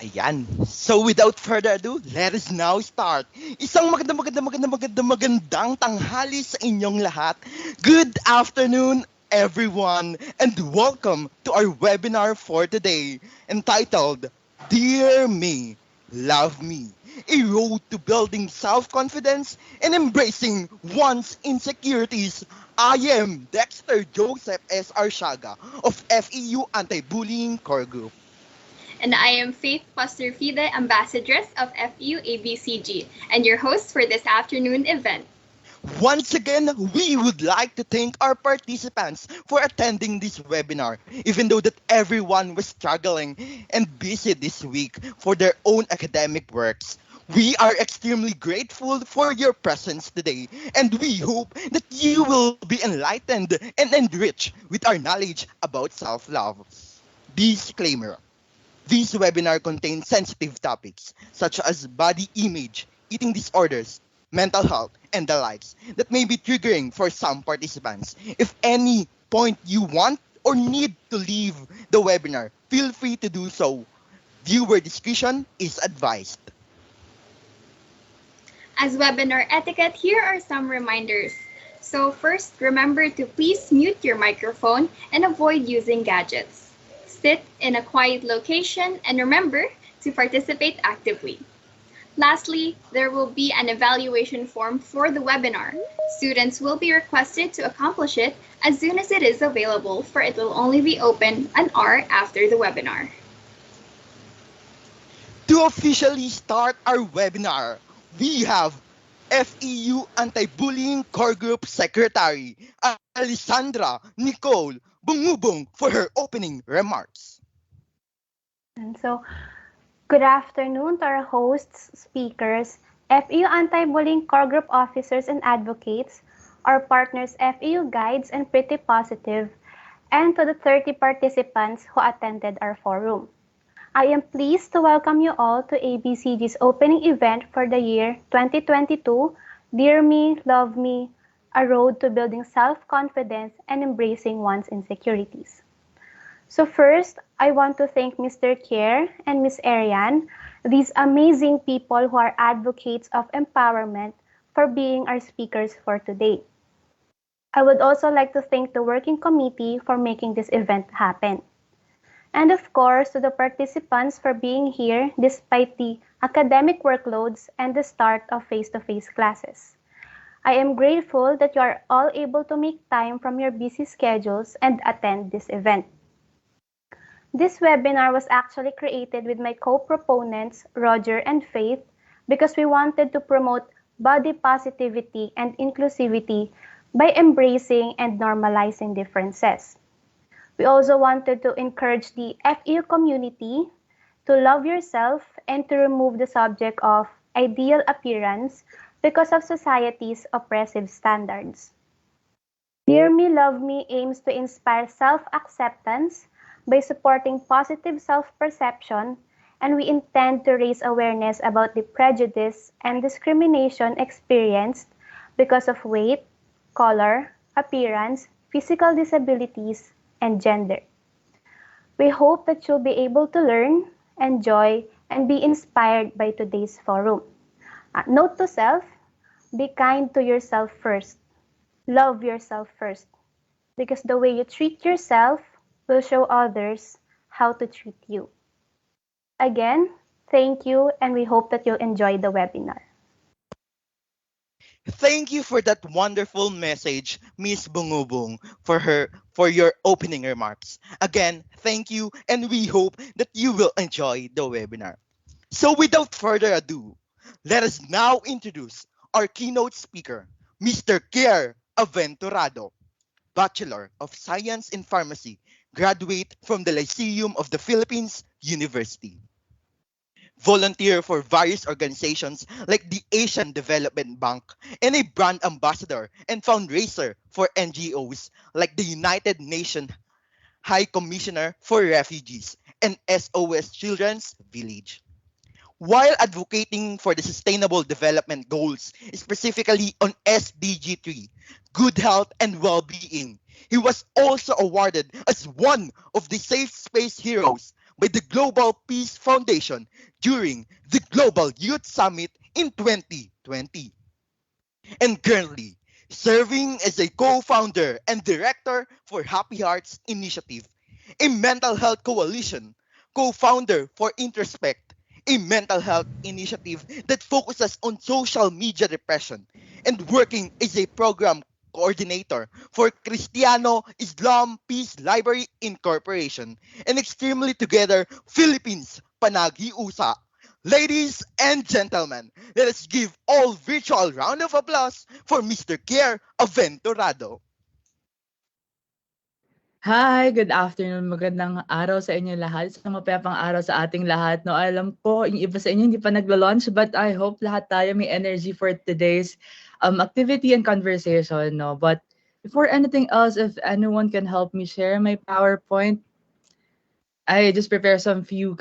Ayan. So without further ado, let us now start. Isang magandang tanghali sa inyong lahat. Good afternoon, everyone, and welcome to our webinar for today entitled Dear Me, Love Me, a road to building self-confidence and embracing one's insecurities. I am Dexter Joseph S. Arshaga of FEU Anti-Bullying Core Group. And I am Faith Pastor-Fide, Ambassadress of FU ABCG, and your host for this afternoon event. Once again, we would like to thank our participants for attending this webinar, even though that everyone was struggling and busy this week for their own academic works. We are extremely grateful for your presence today, and we hope that you will be enlightened and enriched with our knowledge about self-love. Disclaimer. This webinar contains sensitive topics such as body image, eating disorders, mental health, and the likes that may be triggering for some participants. If any point you want or need to leave the webinar, feel free to do so. Viewer discretion is advised. As webinar etiquette, here are some reminders. So first, remember to please mute your microphone and avoid using gadgets. Sit in a quiet location and remember to participate actively. Lastly, there will be an evaluation form for the webinar. Students will be requested to accomplish it as soon as it is available, for it will only be open an hour after the webinar. To officially start our webinar, we have FEU Anti-Bullying Core Group Secretary Alessandra Nicole Bungubong for her opening remarks. And so, good afternoon to our hosts, speakers, FEU Anti-Bullying Core Group Officers and Advocates, our partners FEU Guides and Pretty Positive, and to the 30 participants who attended our forum. I am pleased to welcome you all to ABCG's opening event for the year 2022, Dear Me, Love Me, a road to building self-confidence and embracing one's insecurities. So first, I want to thank Mr. Kier and Ms. Ariane, these amazing people who are advocates of empowerment, for being our speakers for today. I would also like to thank the working committee for making this event happen. And of course, to the participants for being here despite the academic workloads and the start of face-to-face classes. I am grateful that you are all able to make time from your busy schedules and attend this event. This webinar was actually created with my co-proponents, Roger and Faith, because we wanted to promote body positivity and inclusivity by embracing and normalizing differences. We also wanted to encourage the FEU community to love yourself and to remove the subject of ideal appearance because of society's oppressive standards. Dear Me, Love Me aims to inspire self-acceptance by supporting positive self-perception, and we intend to raise awareness about the prejudice and discrimination experienced because of weight, color, appearance, physical disabilities, and gender. We hope that you'll be able to learn, enjoy, and be inspired by today's forum. Note to self, be kind to yourself first. Love yourself first, because the way you treat yourself will show others how to treat you. Again, thank you, and we hope that you'll enjoy the webinar. Thank you for that wonderful message, Miss Bungubong, for your opening remarks. Again, thank you, and we hope that you will enjoy the webinar. So without further ado, let us now introduce our keynote speaker, Mr. Kier Aventurado, Bachelor of Science in Pharmacy, graduate from the Lyceum of the Philippines University. Volunteer for various organizations like the Asian Development Bank, and a brand ambassador and fundraiser for NGOs like the United Nations High Commissioner for Refugees and SOS Children's Village. While advocating for the Sustainable Development Goals, specifically on SDG 3, good health and well-being, he was also awarded as one of the Safe Space Heroes by the Global Peace Foundation during the Global Youth Summit in 2020, and currently serving as a co-founder and director for Happy Hearts Initiative, a mental health coalition, co-founder for Introspect, a mental health initiative that focuses on social media depression, and working as a program coordinator for Cristiano Islam Peace Library Incorporation, and Extremely Together Philippines Panag-iusa. Ladies and gentlemen, let us give all virtual round of applause for Mr. Kier Aventurado. Hi, good afternoon. Magandang araw sa inyo lahat. Isang mapayapang araw sa ating lahat. No, alam ko, yung iba sa inyo hindi pa naglo-launch, but I hope lahat tayo may energy for today's activity and conversation. No, but before anything else, if anyone can help me share my PowerPoint, I just prepare some few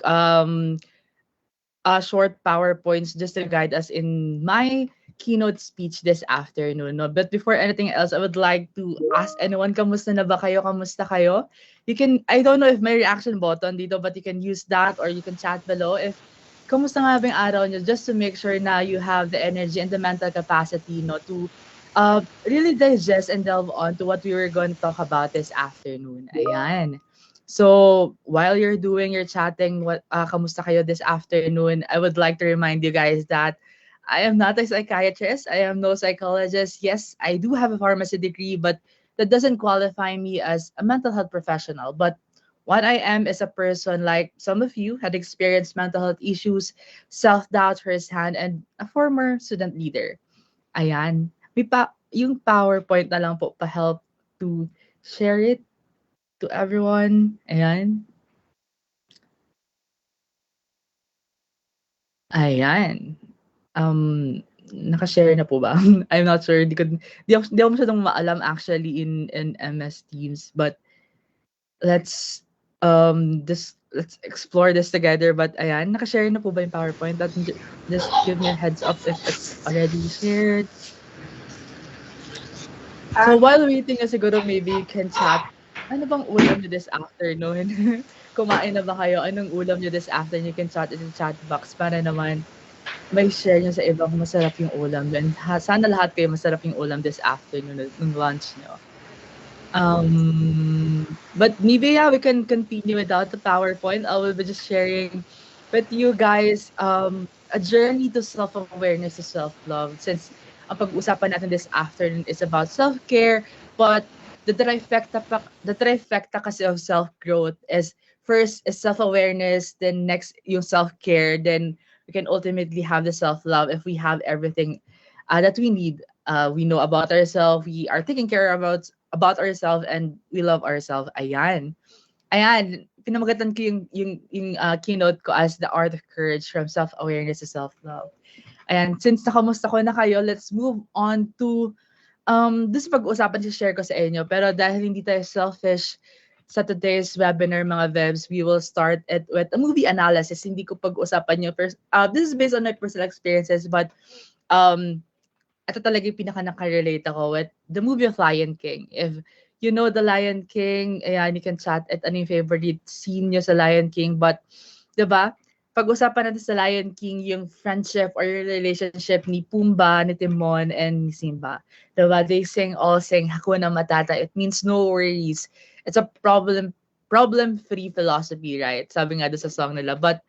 short PowerPoints just to guide us in my keynote speech this afternoon. No? But before anything else, I would like to ask anyone, kamusta na ba kayo? Kamusta kayo? You can, I don't know if may reaction button dito, but you can use that or you can chat below if kamusta nga ba yung araw nyo, just to make sure na you have the energy and the mental capacity no, to really digest and delve on to what we were going to talk about this afternoon. Ayan. So while you're doing your chatting, what kamusta kayo this afternoon? I would like to remind you guys that I am not a psychiatrist. I am no psychologist. Yes, I do have a pharmacy degree, but that doesn't qualify me as a mental health professional. But what I am is a person like some of you had experienced mental health issues, self-doubt firsthand, and a former student leader. Ayan. Yung PowerPoint na lang po pa-help to share it to everyone. Ayan. Ayan. Naka-share na po ba? I'm not sure. Di ako masyadong maalam actually in MS Teams. But let's let's explore this together. But ayan, naka-share na po ba yung PowerPoint? Just give me a heads up if it's already shared. So while waiting, siguro maybe you can chat. Ano bang ulam niyo this afternoon? Kumain na ba kayo? Anong ulam niyo this afternoon? You can chat in the chat box para naman may share niyo sa iba kung masarap yung ulam. And sana lahat kayo masarap yung ulam this afternoon ng lunch niyo. But maybe yeah, we can continue without the PowerPoint. I will be just sharing with you guys a journey to self-awareness, to self-love. Since ang pag-uusapan natin this afternoon is about self-care, but the trifecta kasi of self-growth is first is self-awareness, then next yung self-care, then we can ultimately have the self-love if we have everything that we need. We know about ourselves, we are taking care about ourselves, and we love ourselves. Ayan. Ayan, pinamagatan ko yung keynote ko as the art of courage from self-awareness to self-love. Ayan, since nakamusta ko na kayo, let's move on to this pag-uusapan share ko sa inyo. Pero dahil hindi tayo selfish sa today's webinar, mga Vebs, we will start it with a movie analysis. Hindi ko pag-usapan nyo first. This is based on my personal experiences, but ito talaga yung pinaka-nakarelate ako with the movie of Lion King. If you know the Lion King, ayan, you can chat at ano yung favorite scene nyo sa Lion King. But, diba, pag-usapan natin sa Lion King, yung friendship or yung relationship ni Pumbaa, ni Timon, and ni Simba. Diba, they all sing Hakuna Matata. It means no worries. It's a problem-free philosophy, right? Sabi nga doon sa song nila. But,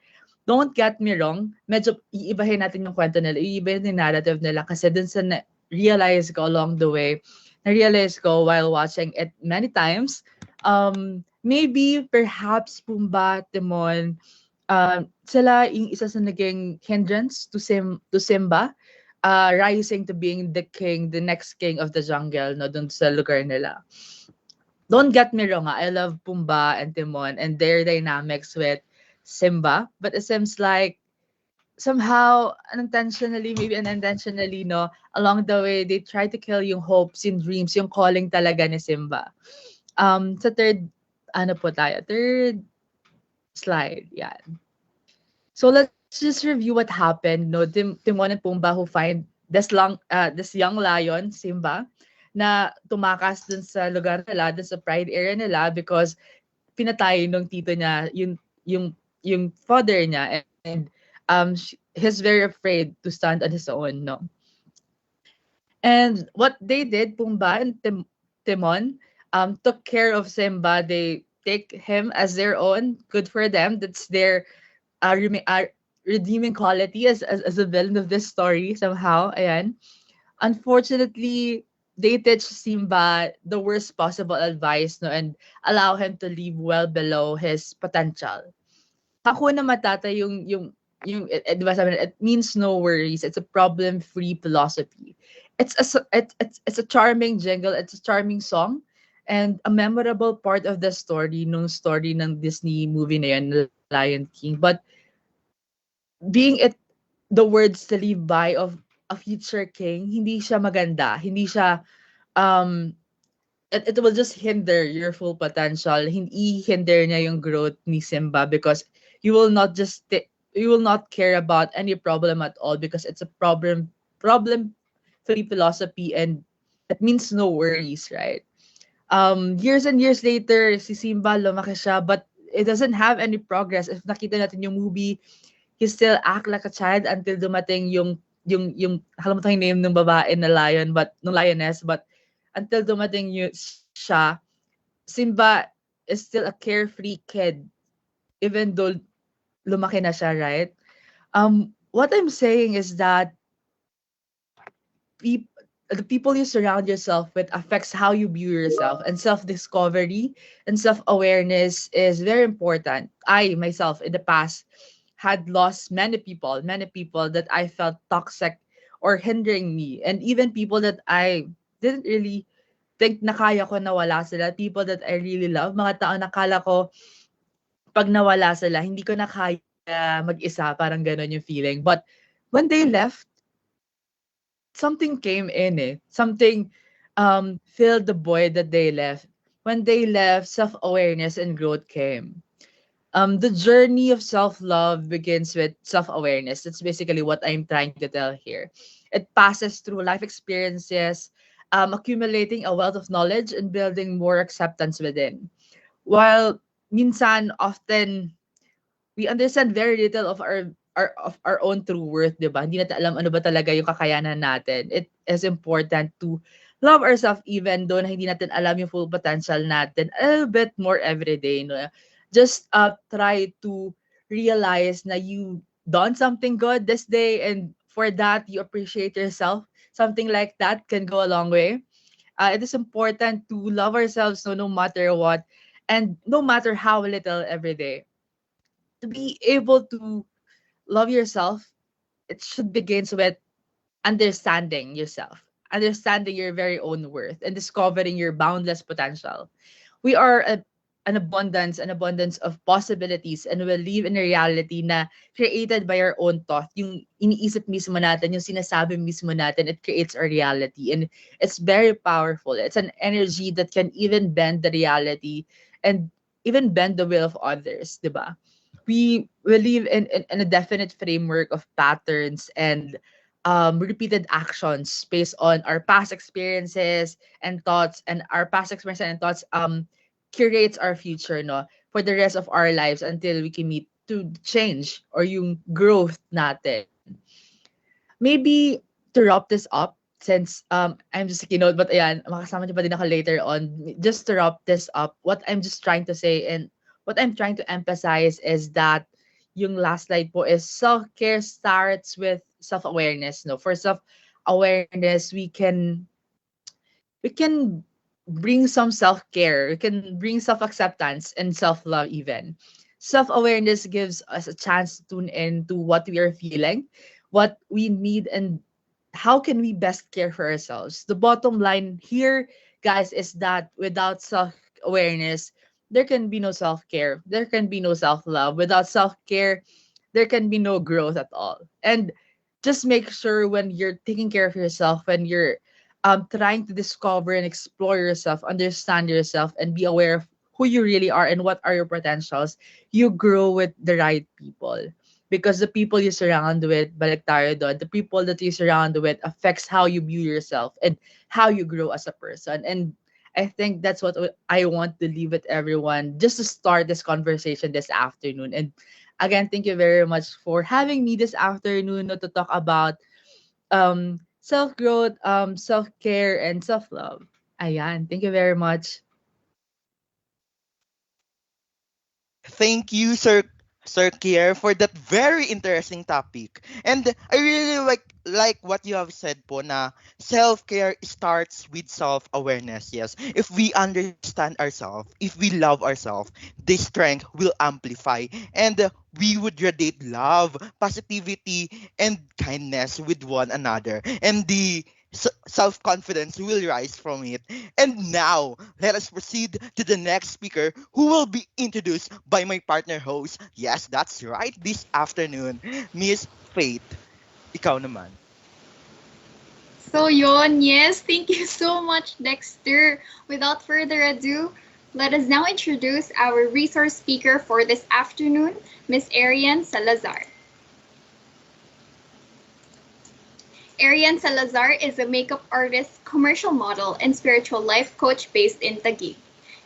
don't get me wrong, medyo iibahin natin yung kwento nila, iibahin yung narrative nila kasi dun sa realize ko along the way, na-realize ko while watching it many times, maybe, perhaps, Pumbaa, Timon, sila yung isa sa naging hindrance to Simba, rising to being the king, the next king of the jungle, no, dun sa lugar nila. Don't get me wrong, I love Pumbaa and Timon and their dynamics with Simba, but it seems like somehow unintentionally, no, along the way, they try to kill yung hopes, yung dreams, yung calling talaga ni Simba. Sa third slide, yan. So let's just review what happened, no, Timon and Pumbaa who find this young lion, Simba, na tumakas dun sa lugar nila, dun sa pride area nila because pinatay nung tito niya, yung yung father niya, and he's very afraid to stand on his own, no. And what they did, Pumbaa and Timon, took care of Simba. They take him as their own. Good for them. That's their redeeming quality as a villain of this story somehow. Ayan. Unfortunately, they teach Simba the worst possible advice, no, and allow him to live well below his potential. Hakuna Matata di ba sabi it means no worries. It's a problem-free philosophy. It's a charming jingle, it's a charming song, and a memorable part of the story nung story ng Disney movie na yun, Lion King. But being it the words to live by of a future king, hindi siya maganda. Hindi siya um it will just hinder your full potential. Hindi hinder niya yung growth ni Simba because you will not just you will not care about any problem at all because it's a problem free philosophy, and it means no worries, right? Years and years later, si Simba lumaki siya, but it doesn't have any progress. If nakita natin yung movie, he still act like a child until dumating yung nakalimutan ko yung name ng babae na lion, but ng lioness, but until dumating siya, Simba is still a carefree kid even though lumaki na siya, right? What I'm saying is that peop- the people you surround yourself with affects how you view yourself, and self-discovery and self-awareness is very important. I myself in the past had lost many people that I felt toxic or hindering me, and even people that I didn't really think na kaya ko nawala sila, people that I really love, mga tao na kala ko pag nawala sila hindi ko na kaya mag-isa, parang gano'n yung feeling. But when they left, something came in eh. Something filled the void that they left. When they left, self-awareness and growth came. The journey of self-love begins with self-awareness. That's basically what I'm trying to tell here. It passes through life experiences, accumulating a wealth of knowledge and building more acceptance within. While minsan, often, we understand very little of our own true worth, 'di ba? Hindi natin alam ano ba talaga yung kakayanan natin. It is important to love ourselves even though na hindi natin alam yung full potential natin a little bit more every day, no? Just try to realize na you done something good this day, and for that you appreciate yourself. Something like that can go a long way. It is important to love ourselves, no matter what, and no matter how little every day. To be able to love yourself, it should begins with understanding yourself, understanding your very own worth, and discovering your boundless potential. We are an abundance of possibilities, and we live in a reality na created by our own thought. Yung iniisip mismo natin, yung sinasabi mismo natin, it creates our reality. And it's very powerful. It's an energy that can even bend the reality and even bend the will of others, di ba? We live in a definite framework of patterns and repeated actions based on our past experiences and thoughts, and our past experiences and thoughts curates our future, no, for the rest of our lives until we can meet to change or yung growth natin. Maybe to wrap this up, since I'm just keynote, but ayan, makasama niyo pa din ako later on. Just to wrap this up, what I'm just trying to say and what I'm trying to emphasize is that yung last slide po is self-care starts with self-awareness. No, for self-awareness, we can bring some self-care, we can bring self-acceptance and self-love even. Self-awareness gives us a chance to tune in to what we are feeling, what we need, and how can we best care for ourselves. The bottom line here, guys, is that without self-awareness, there can be no self-care, there can be no self-love. Without self-care, there can be no growth at all. And just make sure when you're taking care of yourself, when you're trying to discover and explore yourself, understand yourself, and be aware of who you really are and what are your potentials, you grow with the right people. Because the people you surround with, balik tayo doon, the people that you surround with affects how you view yourself and how you grow as a person. And I think that's what I want to leave with everyone just to start this conversation this afternoon. And Again, thank you very much for having me this afternoon, no, to talk about self growth, self care, and self love. Ayan, thank you very much. Thank you, Sir Kier, for that very interesting topic. And I really like what you have said po na self-care starts with self-awareness. Yes. If we understand ourselves, if we love ourselves, this strength will amplify and we would radiate love, positivity, and kindness with one another. And the self-confidence will rise from it. And now, let us proceed to the next speaker who will be introduced by my partner host. Yes, that's right, this afternoon, Miss Faith. Ikaw naman. So yon, yes, thank you so much, Dexter. Without further ado, let us now introduce our resource speaker for this afternoon, Miss Ariane Salazar. Ariane Salazar is a makeup artist, commercial model, and spiritual life coach based in Taguig.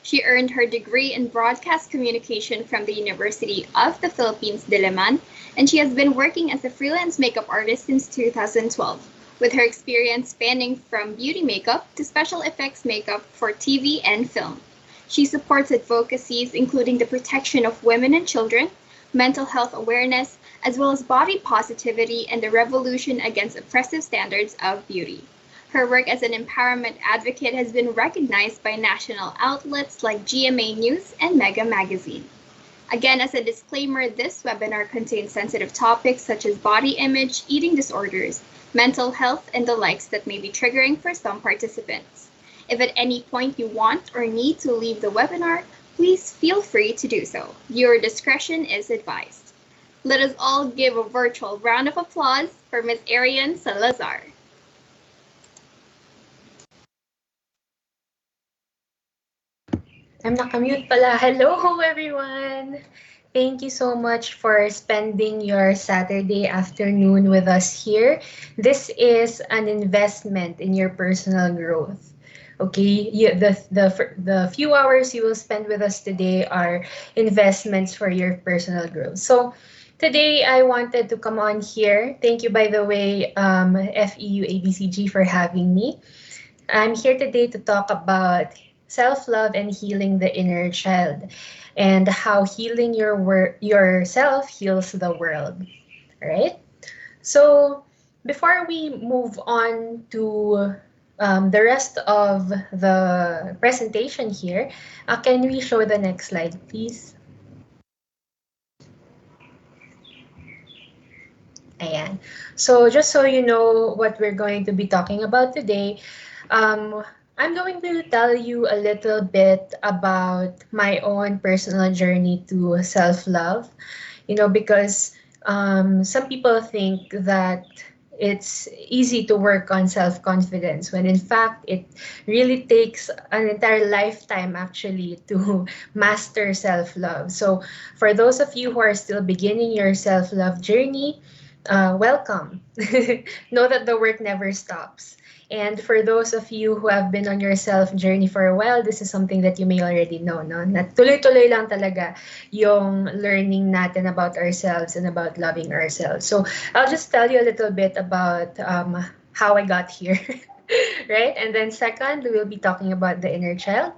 She earned her degree in broadcast communication from the University of the Philippines, Diliman, and she has been working as a freelance makeup artist since 2012, with her experience spanning from beauty makeup to special effects makeup for TV and film. She supports advocacies including the protection of women and children, mental health awareness, as well as body positivity and the revolution against oppressive standards of beauty. Her work as an empowerment advocate has been recognized by national outlets like GMA News and Mega Magazine. Again, as a disclaimer, this webinar contains sensitive topics such as body image, eating disorders, mental health, and the likes that may be triggering for some participants. If at any point you want or need to leave the webinar, please feel free to do so. Your discretion is advised. Let us all give a virtual round of applause for Ms. Ariane Salazar. I'm nakamute pala. Hello, everyone! Thank you so much for spending your Saturday afternoon with us here. This is an investment in your personal growth. Okay, the few hours you will spend with us today are investments for your personal growth. So today I wanted to come on here. Thank you, by the way, FEU ABCG for having me. I'm here today to talk about self love and healing the inner child and how healing yourself heals the world. All right? So, before we move on to the rest of the presentation here, can we show the next slide, please? Ayan. So, just so you know what we're going to be talking about today, um, I'm going to tell you a little bit about my own personal journey to self love. Because some people think that it's easy to work on self confidence when in fact it really takes an entire lifetime actually to master self love. So, for those of you who are still beginning your self love journey, welcome. Know that the work never stops. And for those of you who have been on your self journey for a while, this is something that you may already know, no? Na tuloy-tuloy lang talaga yung learning natin about ourselves and about loving ourselves. So I'll just tell you a little bit about how I got here, right? And then second, we will be talking about the inner child.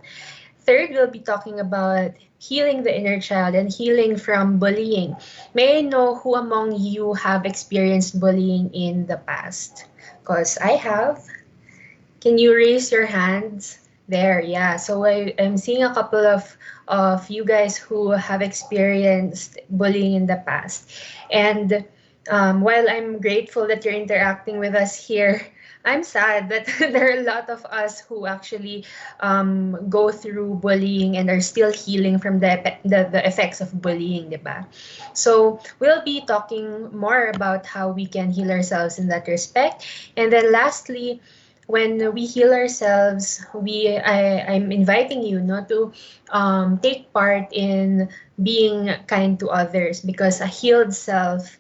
Third, we'll be talking about healing the inner child and healing from bullying. May I know who among you have experienced bullying in the past? Because I have. Can you raise your hands? There, yeah. So I'm seeing a couple of you guys who have experienced bullying in the past. And while I'm grateful that you're interacting with us here, I'm sad that there are a lot of us who actually go through bullying and are still healing from the effects of bullying, diba? So we'll be talking more about how we can heal ourselves in that respect. And then lastly, when we heal ourselves, I'm inviting you not to take part in being kind to others, because a healed self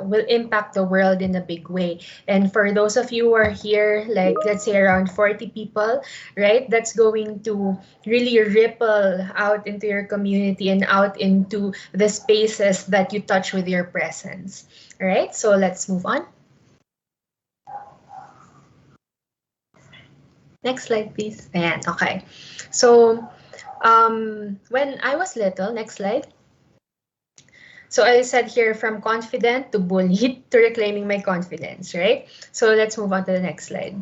will impact the world in a big way. And for those of you who are here, like let's say around 40 people, right, that's going to really ripple out into your community and out into the spaces that you touch with your presence. All right, so let's move on. Next slide, please. Ayan, okay. So, when I was little, next slide. So I said here, from confident to bullied to reclaiming my confidence, right? So let's move on to the next slide.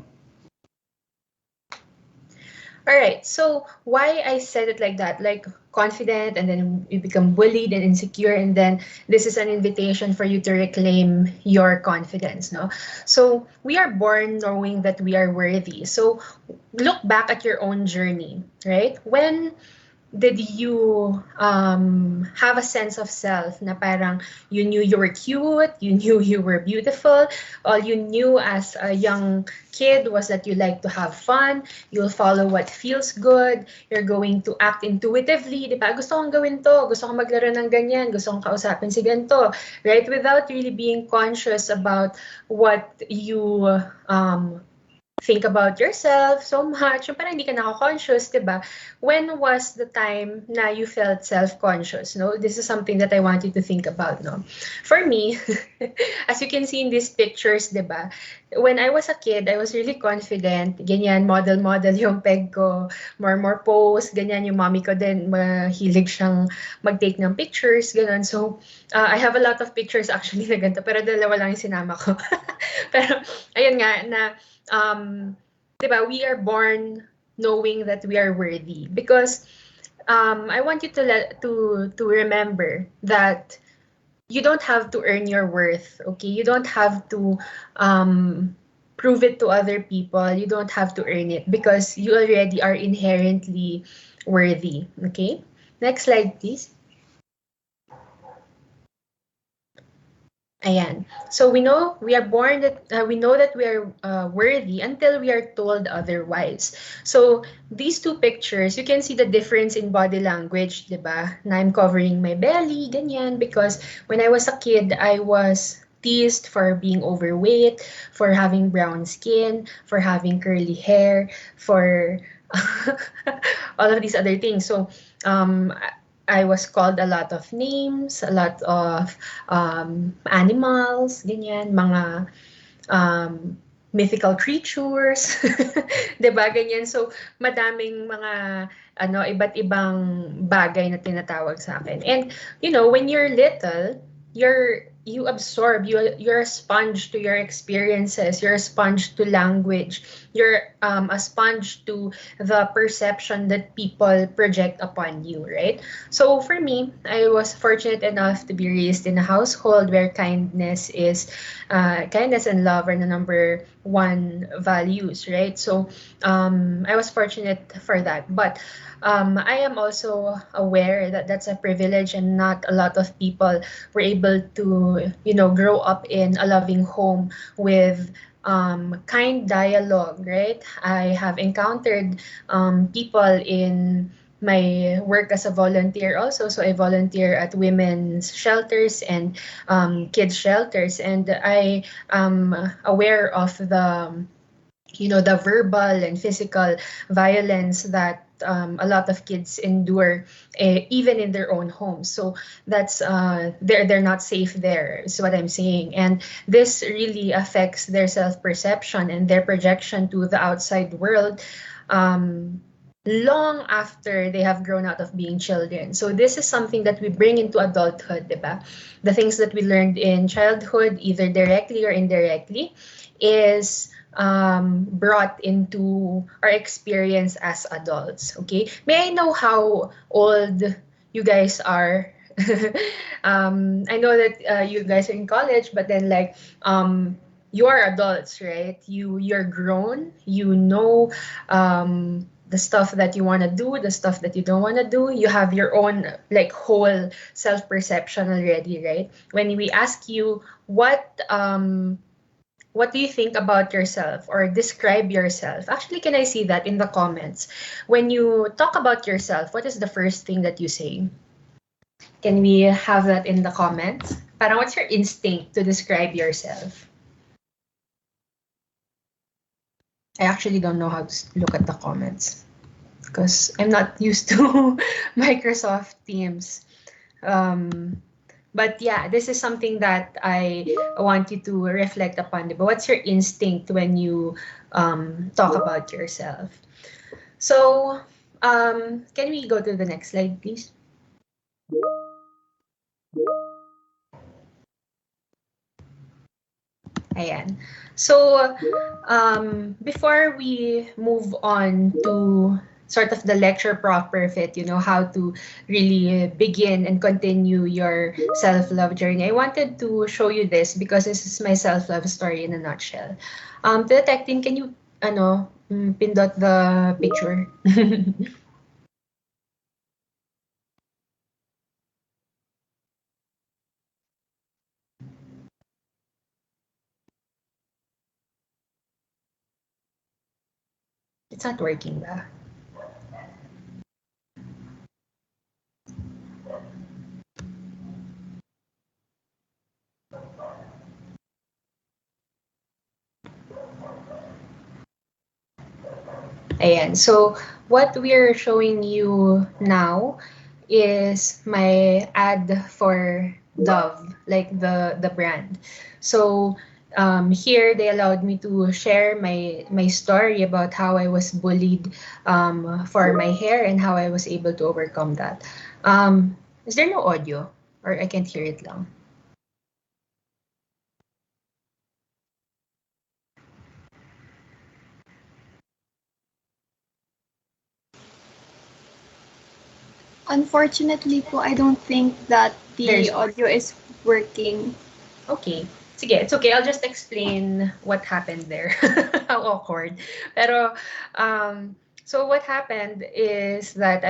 All right, so why I said it like that, like confident, and then you become bullied and insecure, and then this is an invitation for you to reclaim your confidence, no? So we are born knowing that we are worthy. So look back at your own journey, right? When did you have a sense of self na parang you knew you were cute, you knew you were beautiful, all you knew as a young kid was that you like to have fun, you'll follow what feels good, you're going to act intuitively, di ba? Gusto kong gawin to, gusto kong maglaro ng ganyan, gusto kong kausapin si ganito, right? Without really being conscious about what you think about yourself so much, yung parang hindi ka nako-conscious, di ba? When was the time na you felt self-conscious, no? This is something that I want you to think about, no? For me, as you can see in these pictures, di ba? When I was a kid, I was really confident. Ganyan, model-model yung peg ko. More pose, ganyan yung mommy ko din. Mahilig siyang mag-take ng pictures, ganun. So, I have a lot of pictures actually na ganito, pero dalawa lang yung sinama ko. Pero, ayun nga, na diba, we are born knowing that we are worthy, because I want you to remember that you don't have to earn your worth. Okay, you don't have to prove it to other people. You don't have to earn it, because you already are inherently worthy. Okay, next slide, please. Ayan. So we know we are born that we know that we are worthy until we are told otherwise. So these two pictures, you can see the difference in body language, diba? Na I'm covering my belly, ganyan, because when I was a kid, I was teased for being overweight, for having brown skin, for having curly hair, for all of these other things. So I was called a lot of names, a lot of animals, ganyan, mga mythical creatures, 'di ba ganyan. So madaming mga iba't ibang bagay na tinatawag sa akin. And you know, when you're little, you absorb, you're a sponge to your experiences, you're a sponge to language, you're a sponge to the perception that people project upon you, right? So for me, I was fortunate enough to be raised in a household where kindness and love are the number one values, right? So I was fortunate for that, but I am also aware that that's a privilege, and not a lot of people were able to, grow up in a loving home with kind dialogue, right? I have encountered people in my work as a volunteer also. So I volunteer at women's shelters and kids shelters, and I am aware of the verbal and physical violence that a lot of kids endure, even in their own homes. So that's they're not safe there, is what I'm saying, and this really affects their self-perception and their projection to the outside world. Long after they have grown out of being children. So this is something that we bring into adulthood, diba? The things that we learned in childhood, either directly or indirectly, is brought into our experience as adults. Okay, may I know how old you guys are? I know that you guys are in college, but then you are adults, right? You're grown. You know the stuff that you want to do, the stuff that you don't want to do. You have your own whole self perception already, right? When we ask you what what do you think about yourself or describe yourself? Actually, can I see that in the comments? When you talk about yourself, what is the first thing that you say? Can we have that in the comments? Parang what's your instinct to describe yourself? I actually don't know how to look at the comments because I'm not used to Microsoft Teams. Um, but yeah, this is something that I want you to reflect upon. But what's your instinct when you talk about yourself? So, can we go to the next slide, please? Ayan. So, before we move on to sort of the lecture proper fit, how to really begin and continue your self-love journey, I wanted to show you this because this is my self-love story in a nutshell. To the tech team, can you, pindot the picture? It's not working ba? Ayan. So, what we're showing you now is my ad for Dove, like the brand. So, here they allowed me to share my story about how I was bullied for my hair and how I was able to overcome that. Is there no audio? Or I can't hear it lang? Unfortunately po, I don't think that the There's audio is working. Okay. Sige, it's okay. I'll just explain what happened there. How awkward. Pero, so what happened is that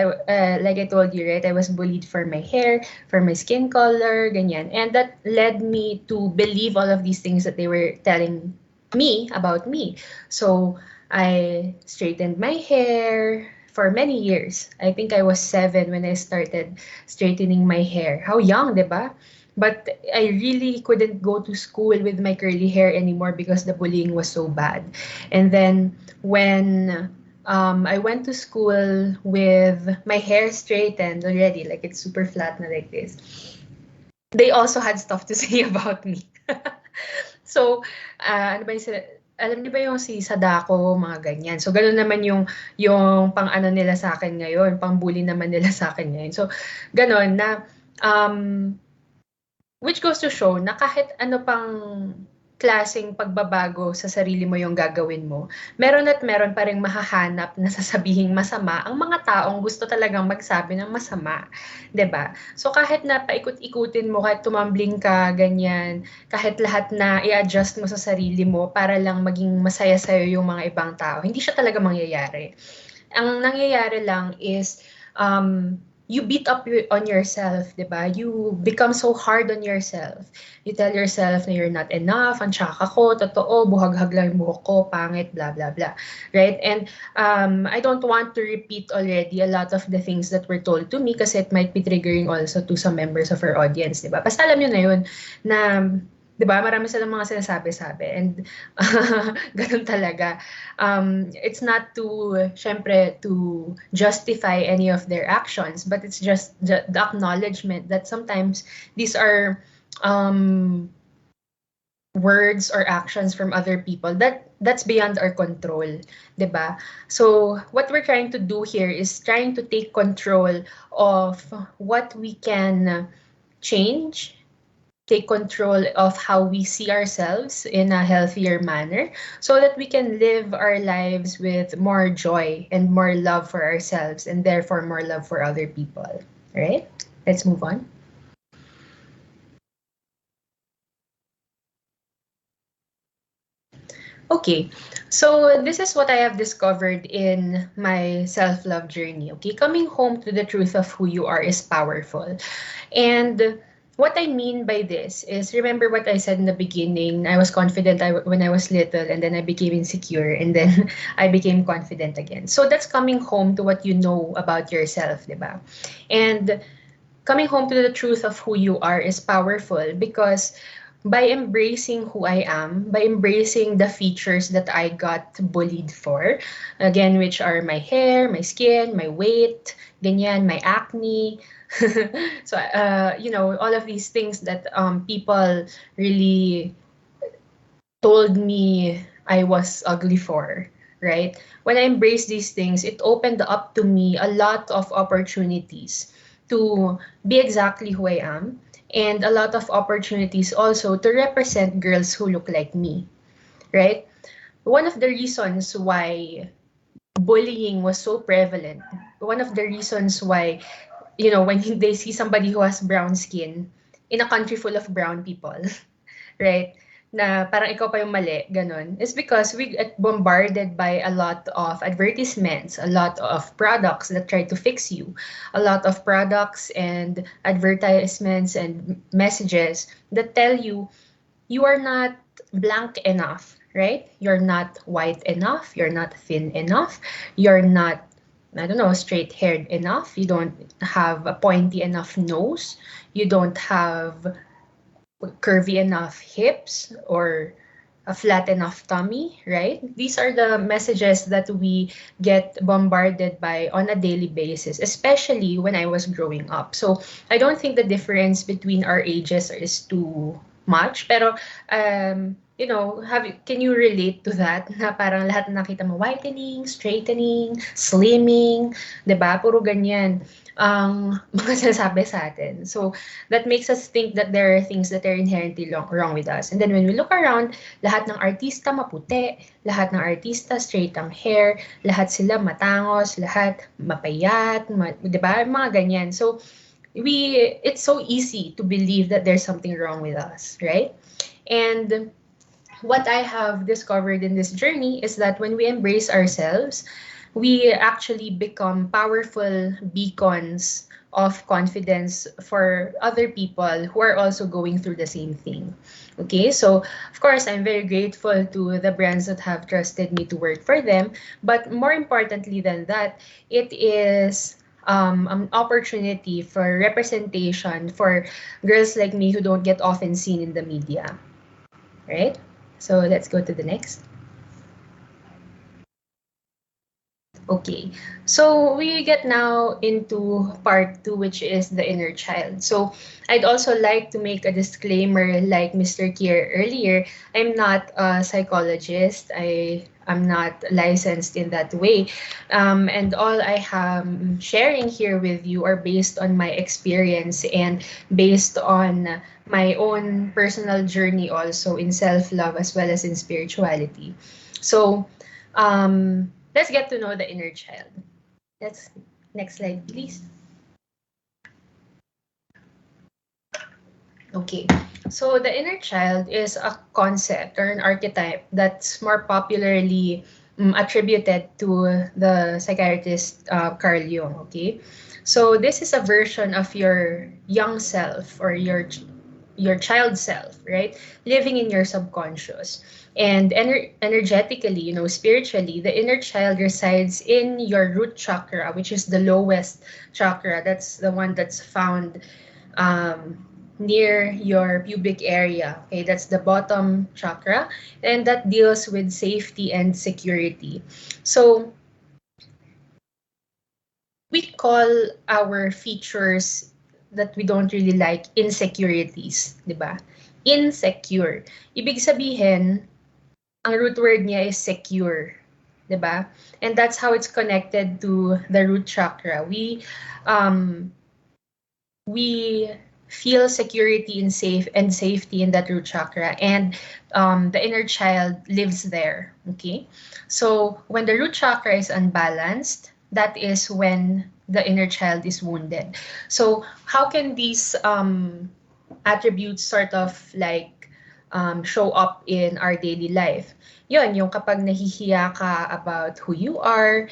like I told you, right, I was bullied for my hair, for my skin color, ganyan. And that led me to believe all of these things that they were telling me about me. So I straightened my hair for many years. I think I was 7 when I started straightening my hair. How young, 'di ba? But I really couldn't go to school with my curly hair anymore because the bullying was so bad. And then when I went to school with my hair straightened already, like it's super flat na like this, they also had stuff to say about me. So, ano ba yung alam niyo ba yung si Sadako, mga ganyan. So, gano'n naman yung pang-ano nila sa akin ngayon, pang-bully naman nila sa akin ngayon. So, gano'n na, which goes to show na kahit ano pang klaseng pagbabago sa sarili mo yung gagawin mo, meron at meron pa ring mahahanap na sasabihing masama ang mga taong gusto talagang magsabi ng masama, 'di ba? So kahit na paikot-ikutin mo, kahit tumambling ka, ganyan, kahit lahat na i-adjust mo sa sarili mo para lang maging masaya sa'yo yung mga ibang tao, hindi siya talaga mangyayari. Ang nangyayari lang is you beat up on yourself, 'di ba? You become so hard on yourself. You tell yourself na you're not enough, ang tsaka ko, totoo, buhaghag lang yung buhok ko, pangit, blah, blah, blah. Right? And I don't want to repeat already a lot of the things that were told to me kasi it might be triggering also to some members of our audience, 'di ba? Basta alam nyo na yun na 'di ba? Marami silang mga sinasabi-sabi and ganun talaga. It's not to syempre to justify any of their actions, but it's just the acknowledgement that sometimes these are words or actions from other people that's beyond our control, 'di ba? So what we're trying to do here is trying to take control of what we can change, take control of how we see ourselves in a healthier manner so that we can live our lives with more joy and more love for ourselves and therefore more love for other people. Right? Let's move on. Okay, so this is what I have discovered in my self-love journey. Okay, coming home to the truth of who you are is powerful. And what I mean by this is, remember what I said in the beginning. I was confident when I was little, and then I became insecure, and then I became confident again. So that's coming home to what you know about yourself, diba? And coming home to the truth of who you are is powerful because by embracing who I am, by embracing the features that I got bullied for, again, which are my hair, my skin, my weight, ganyan, my acne. So, all of these things that people really told me I was ugly for, right? When I embraced these things, it opened up to me a lot of opportunities to be exactly who I am and a lot of opportunities also to represent girls who look like me, right? One of the reasons why bullying was so prevalent, one of the reasons why, when they see somebody who has brown skin in a country full of brown people, right? Na parang ikaw pa yung mali, ganun. Is because we get bombarded by a lot of advertisements, a lot of products that try to fix you, a lot of products and advertisements and messages that tell you you are not blank enough, right? You're not white enough, you're not thin enough, you're not, I don't know, straight haired enough, you don't have a pointy enough nose, you don't have curvy enough hips or a flat enough tummy, right? These are the messages that we get bombarded by on a daily basis, especially when I was growing up. So I don't think the difference between our ages is too much. Pero, can you relate to that? Na parang lahat na nakita mo, whitening, straightening, slimming, 'di ba? Puro ganyan ang mga sinasabi sa atin. So, that makes us think that there are things that are inherently wrong with us. And then when we look around, lahat ng artista maputi, lahat ng artista straight ang hair, lahat sila matangos, lahat mapayat, 'di ba? Mga ganyan. So, it's so easy to believe that there's something wrong with us, right? And what I have discovered in this journey is that when we embrace ourselves, we actually become powerful beacons of confidence for other people who are also going through the same thing. Okay, so of course, I'm very grateful to the brands that have trusted me to work for them. But more importantly than that, it is an opportunity for representation for girls like me who don't get often seen in the media. Right? So let's go to the next. Okay, so we get now into part two, which is the inner child. So I'd also like to make a disclaimer, like Mr. Kier earlier. I'm not a psychologist. I'm not licensed in that way. And all I am sharing here with you are based on my experience and based on my own personal journey also in self-love as well as in spirituality. So, let's get to know the inner child. Let's next slide, please. Okay, so the inner child is a concept or an archetype that's more popularly attributed to the psychiatrist Carl Jung. Okay, so this is a version of your young self or your child self, right? Living in your subconscious. And energetically, spiritually, the inner child resides in your root chakra, which is the lowest chakra. That's the one that's found near your pubic area. Okay, that's the bottom chakra, and that deals with safety and security. So we call our features that we don't really like insecurities, di ba? Insecure. Ibig sabihin, ang root word niya is secure, 'di ba? And that's how it's connected to the root chakra. We feel security and safety in that root chakra, and the inner child lives there. Okay, so when the root chakra is unbalanced, that is when the inner child is wounded. So how can these attributes sort of like show up in our daily life? Yun, yung kapag nahihiya ka about who you are,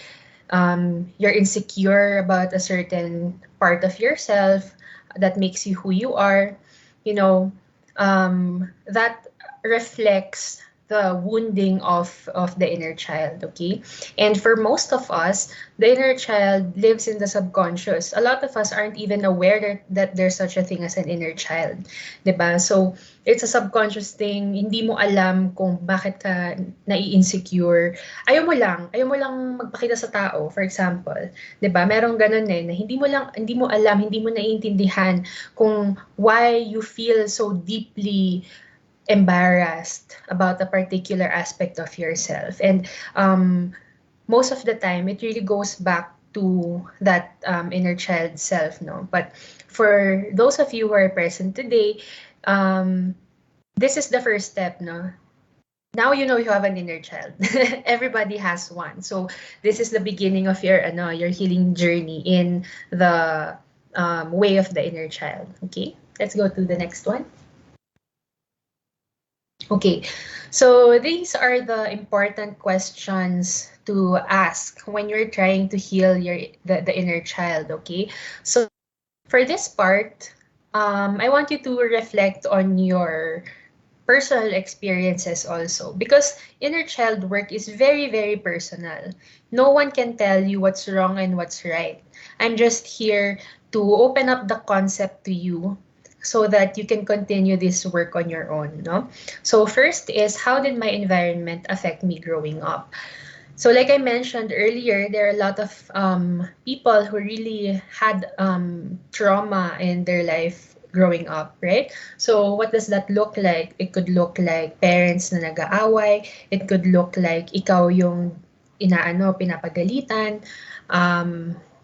you're insecure about a certain part of yourself that makes you who you are, you know, that reflects the wounding of the inner child, okay? And for most of us, the inner child lives in the subconscious. A lot of us aren't even aware that there's such a thing as an inner child, 'di ba? So, it's a subconscious thing, hindi mo alam kung bakit ka nai-insecure. Ayaw mo lang magpakita sa tao, for example. 'Di ba? Merong ganun eh, na hindi mo alam, hindi mo naiintindihan kung why you feel so deeply embarrassed about a particular aspect of yourself. And most of the time, it really goes back to that inner child self, no? But for those of you who are present today, um, this is the first step, no? Now you know you have an inner child. Everybody has one. So this is the beginning of your healing journey in the way of the inner child. Okay, let's go to the next one. Okay, so these are the important questions to ask when you're trying to heal the inner child. Okay, so for this part, I want you to reflect on your personal experiences also, because inner child work is very, very personal. No one can tell you what's wrong and what's right. I'm just here to open up the concept to you so that you can continue this work on your own, no? So first is, how did my environment affect me growing up? So like I mentioned earlier, there are a lot of people who really had trauma in their life growing up, right? So what does that look like? It could look like parents na nag-aaway. It could look like ikaw yung pinapagalitan.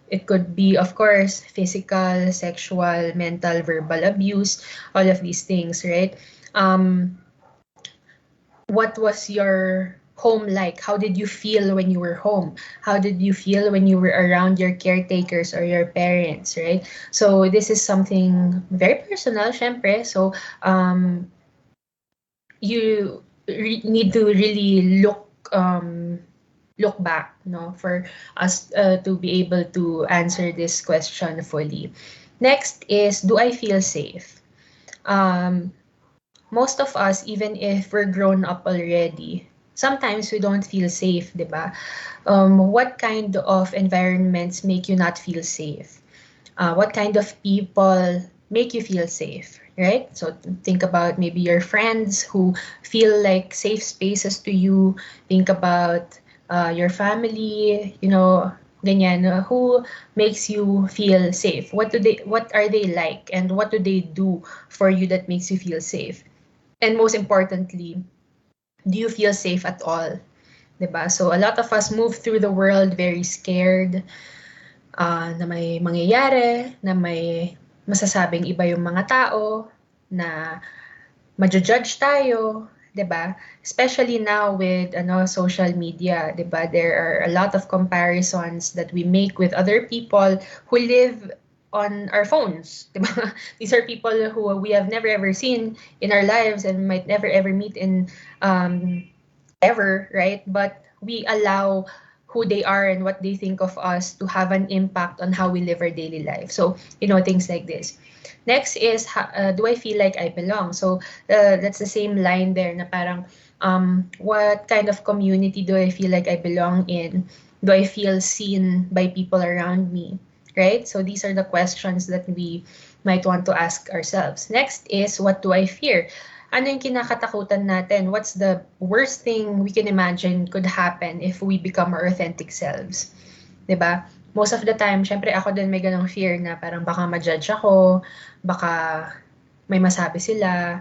It could be, of course, physical, sexual, mental, verbal abuse, all of these things, right? Um, what was your home like? How did you feel when you were home? How did you feel when you were around your caretakers or your parents, right? So this is something very personal, syempre. So you need to really look back, no, for us to be able to answer this question fully. Next is, do I feel safe? Um, Most of us, even if we're grown up already, sometimes we don't feel safe, di ba? What kind of environments make you not feel safe? What kind of people make you feel safe, right? So think about maybe your friends who feel like safe spaces to you. Think about your family, ganyan, who makes you feel safe. What are they like, and what do they do for you that makes you feel safe? And most importantly, do you feel safe at all? 'Di ba? So a lot of us move through the world very scared, na may mangyayari, na may masasabing iba yung mga tao, na majo-judge tayo, 'di ba? Especially now with social media, 'di ba? There are a lot of comparisons that we make with other people who live on our phones, 'di ba? These are people who we have never ever seen in our lives and might never ever meet in ever, right? But we allow who they are and what they think of us to have an impact on how we live our daily life. So, things like this. Next is, do I feel like I belong? So, that's the same line there na parang, what kind of community do I feel like I belong in? Do I feel seen by people around me? Right? So, these are the questions that we might want to ask ourselves. Next is, what do I fear? Ano yung kinakatakutan natin? What's the worst thing we can imagine could happen if we become our authentic selves? 'Di ba? Most of the time, syempre ako din may ganong fear na parang baka ma-judge ako, baka may masabi sila,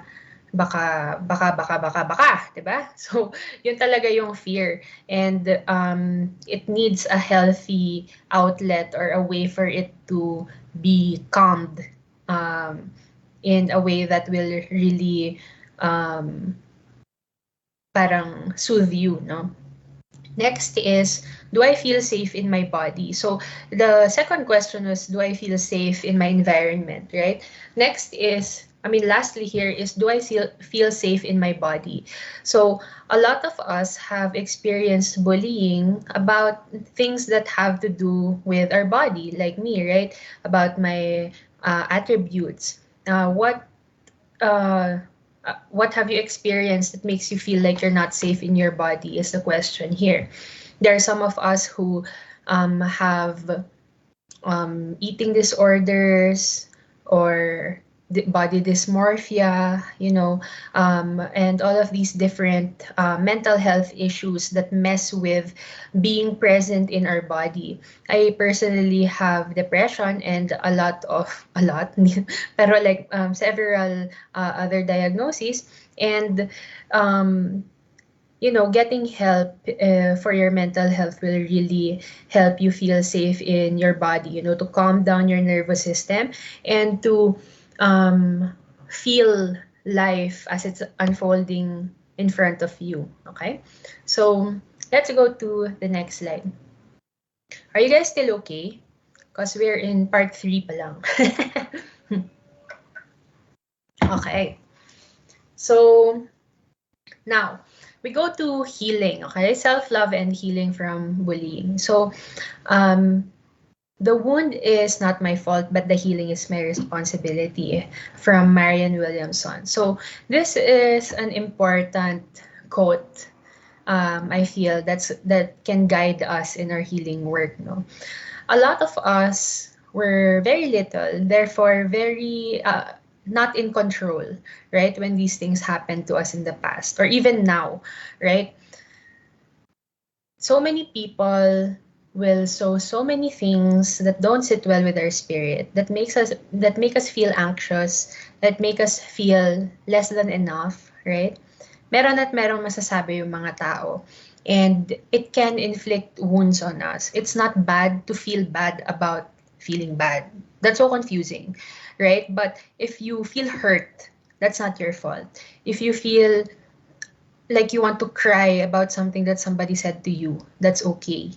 baka, 'di ba? So, yun talaga yung fear. And it needs a healthy outlet or a way for it to be calmed, in a way that will really um, parang soothe you, no? Next is, do I feel safe in my body? So the second question was, do I feel safe in my environment, right? Next is, lastly here is, do I feel safe in my body? So a lot of us have experienced bullying about things that have to do with our body, like me, right? About my attributes. What uh, what have you experienced that makes you feel like you're not safe in your body is the question here. There are some of us who have eating disorders or body dysmorphia, and all of these different mental health issues that mess with being present in our body. I personally have depression and a lot, pero like several other diagnoses. And um, getting help for your mental health will really help you feel safe in your body, to calm down your nervous system and to um, feel life as it's unfolding in front of you. Okay? So, let's go to the next slide. Are you guys still okay? Because we're in part 3 pa lang. Okay. So, now, we go to healing, okay? Self-love and healing from bullying. So, um, the wound is not my fault, but the healing is my responsibility, from Marianne Williamson. So, this is an important quote. I feel that can guide us in our healing work. No, a lot of us were very little, therefore very not in control, right? When these things happened to us in the past or even now, right? So many people will sow so many things that don't sit well with our spirit, that make us feel anxious, that make us feel less than enough, right? Meron at merong masasabi yung mga tao, and it can inflict wounds on us. It's not bad to feel bad about feeling bad. That's so confusing, right? But if you feel hurt, that's not your fault. If you feel like you want to cry about something that somebody said to you, that's okay.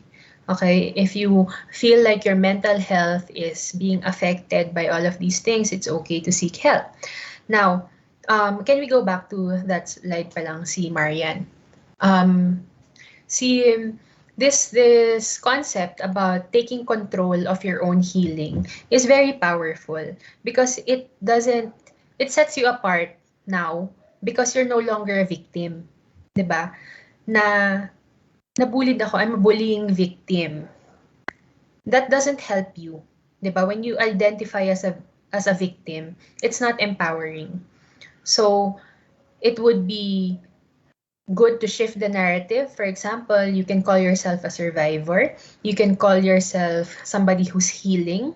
Okay, if you feel like your mental health is being affected by all of these things, it's okay to seek help. Now, can we go back to that slide pa lang, si Marian? Um, see, this concept about taking control of your own healing is very powerful because it sets you apart now because you're no longer a victim, 'di ba? Na nabullied ako, I'm a bullying victim. That doesn't help you, 'di ba? When you identify as a victim, it's not empowering. So, it would be good to shift the narrative. For example, you can call yourself a survivor. You can call yourself somebody who's healing.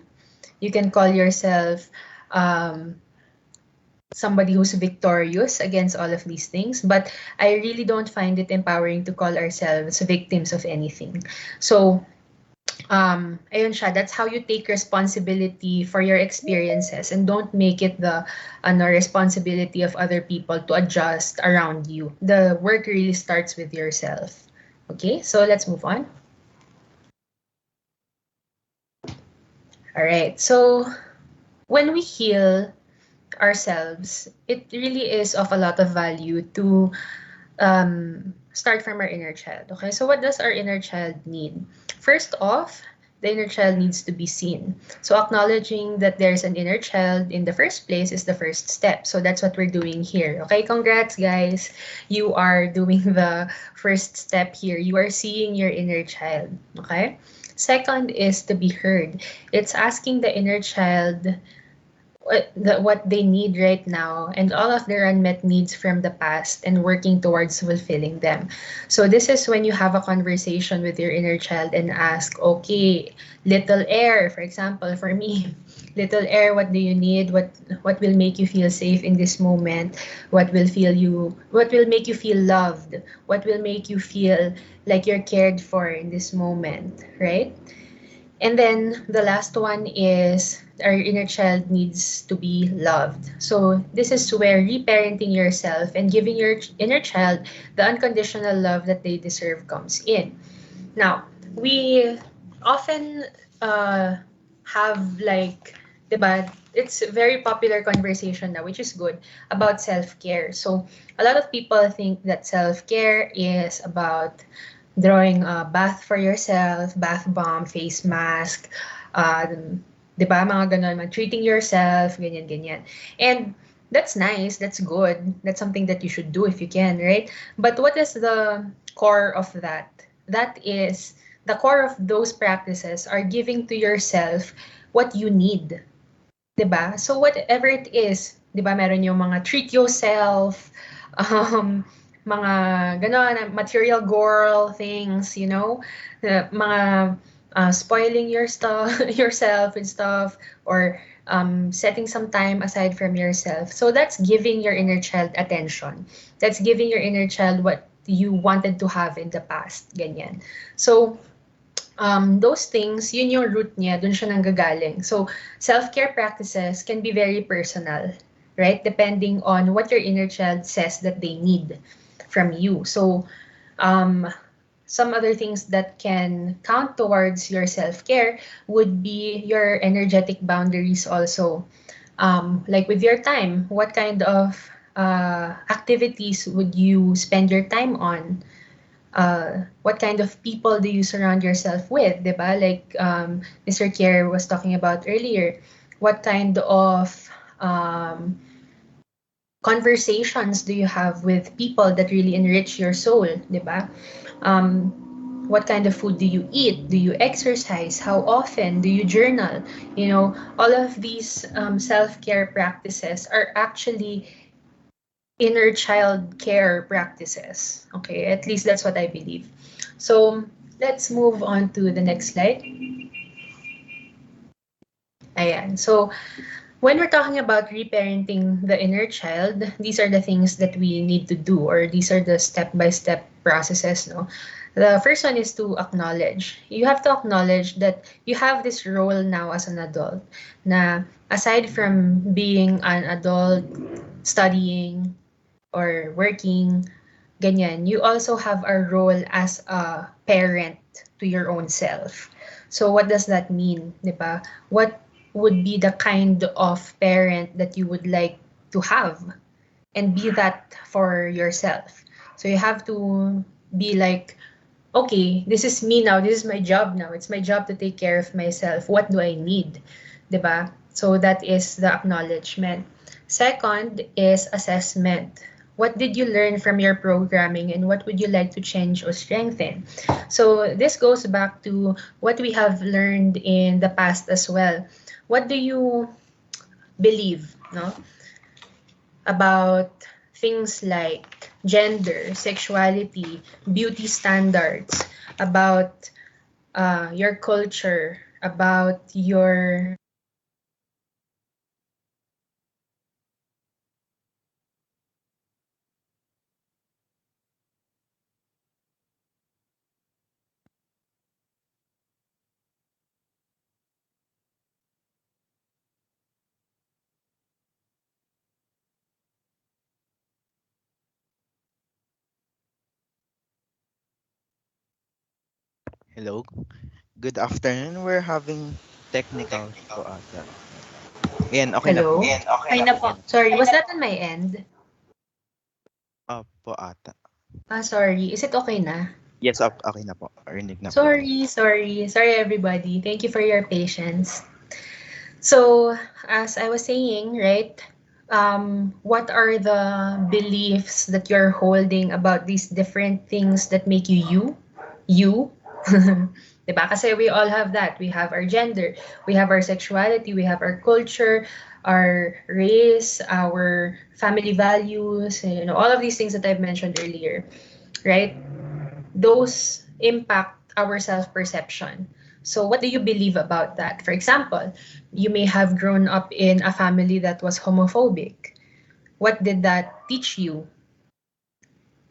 You can call yourself um, somebody who's victorious against all of these things. But I really don't find it empowering to call ourselves victims of anything. So, ayun siya, that's how you take responsibility for your experiences and don't make it the responsibility of other people to adjust around you. The work really starts with yourself. Okay, so let's move on. All right, so when we heal ourselves, it really is of a lot of value to start from our inner child. Okay, so what does our inner child need? First off, the inner child needs to be seen. So acknowledging that there's an inner child in the first place is the first step. So that's what we're doing here. Okay, congrats guys. You are doing the first step here. You are seeing your inner child. Okay? Second is to be heard. It's asking the inner child what they need right now and all of their unmet needs from the past and working towards fulfilling them. So this is when you have a conversation with your inner child and ask, okay, little air, for example, for me, little air, what do you need? What will make you feel safe in this moment? What will make you feel loved? What will make you feel like you're cared for in this moment, right? And then the last one is our inner child needs to be loved. So this is where reparenting yourself and giving your inner child the unconditional love that they deserve comes in. Now, we often have like, diba, it's a very popular conversation now, which is good, about self-care. So a lot of people think that self-care is about drawing a bath for yourself, bath bomb, face mask, di ba, mga ganon, treating yourself, ganyan, ganyan. And That's nice, that's good. That's something that you should do if you can, right? But what is the core of that? That is the core of those practices are giving to yourself what you need, 'di ba? So whatever it is, 'di ba, meron yung mga treat yourself, um, mga gano'n, material girl things, mga spoiling your stuff, yourself and stuff, or setting some time aside from yourself. So that's giving your inner child attention. That's giving your inner child what you wanted to have in the past, ganyan. So, those things, yun yung root niya, dun siya nanggagaling. So, self-care practices can be very personal, right? Depending on what your inner child says that they need from you. So, um, some other things that can count towards your self-care would be your energetic boundaries also. Like with your time, what kind of activities would you spend your time on? What kind of people do you surround yourself with, 'di ba? Like Mr. Kier was talking about earlier. What kind of um, conversations do you have with people that really enrich your soul, 'di ba? What kind of food do you eat? Do you exercise? How often do you journal? All of these self-care practices are actually inner child care practices. Okay, at least that's what I believe. So let's move on to the next slide. Ayan. So when we're talking about reparenting the inner child, these are the things that we need to do, or these are the step-by-step processes, no? The first one is to acknowledge. You have to acknowledge that you have this role now as an adult. Na aside from being an adult, studying, or working, ganyan, you also have a role as a parent to your own self. So what does that mean, 'di ba? What would be the kind of parent that you would like to have, and be that for yourself. So you have to be like, okay, this is me now. This is my job now. It's my job to take care of myself. What do I need? 'Di ba? So that is the acknowledgement. Second is assessment. What did you learn from your programming, and what would you like to change or strengthen? So this goes back to what we have learned in the past as well. What do you believe, no? About things like gender, sexuality, beauty standards, about your culture, about your Hello. Good afternoon. We're having technicals po ata. Ayan, okay na po. hello. Okay na po. Ayan. Sorry, was that on my end? Opo ata. Sorry. Is it okay na? Yes, okay na po. Rinig na po. Sorry, everybody. Thank you for your patience. So, as I was saying, right, what are the beliefs that you're holding about these different things that make you you? You? Diba? Kasi we all have that. We have our gender, we have our sexuality, we have our culture, our race, our family values, all of these things that I've mentioned earlier, right? Those impact our self-perception. So what do you believe about that? For example, you may have grown up in a family that was homophobic. What did that teach you?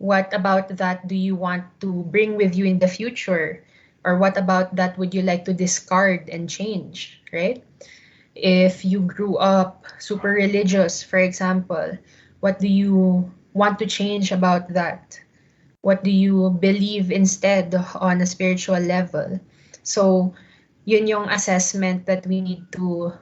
What about that do you want to bring with you in the future? Or what about that would you like to discard and change, right? If you grew up super religious, for example, what do you want to change about that? What do you believe instead on a spiritual level? So, yun yung assessment that we need to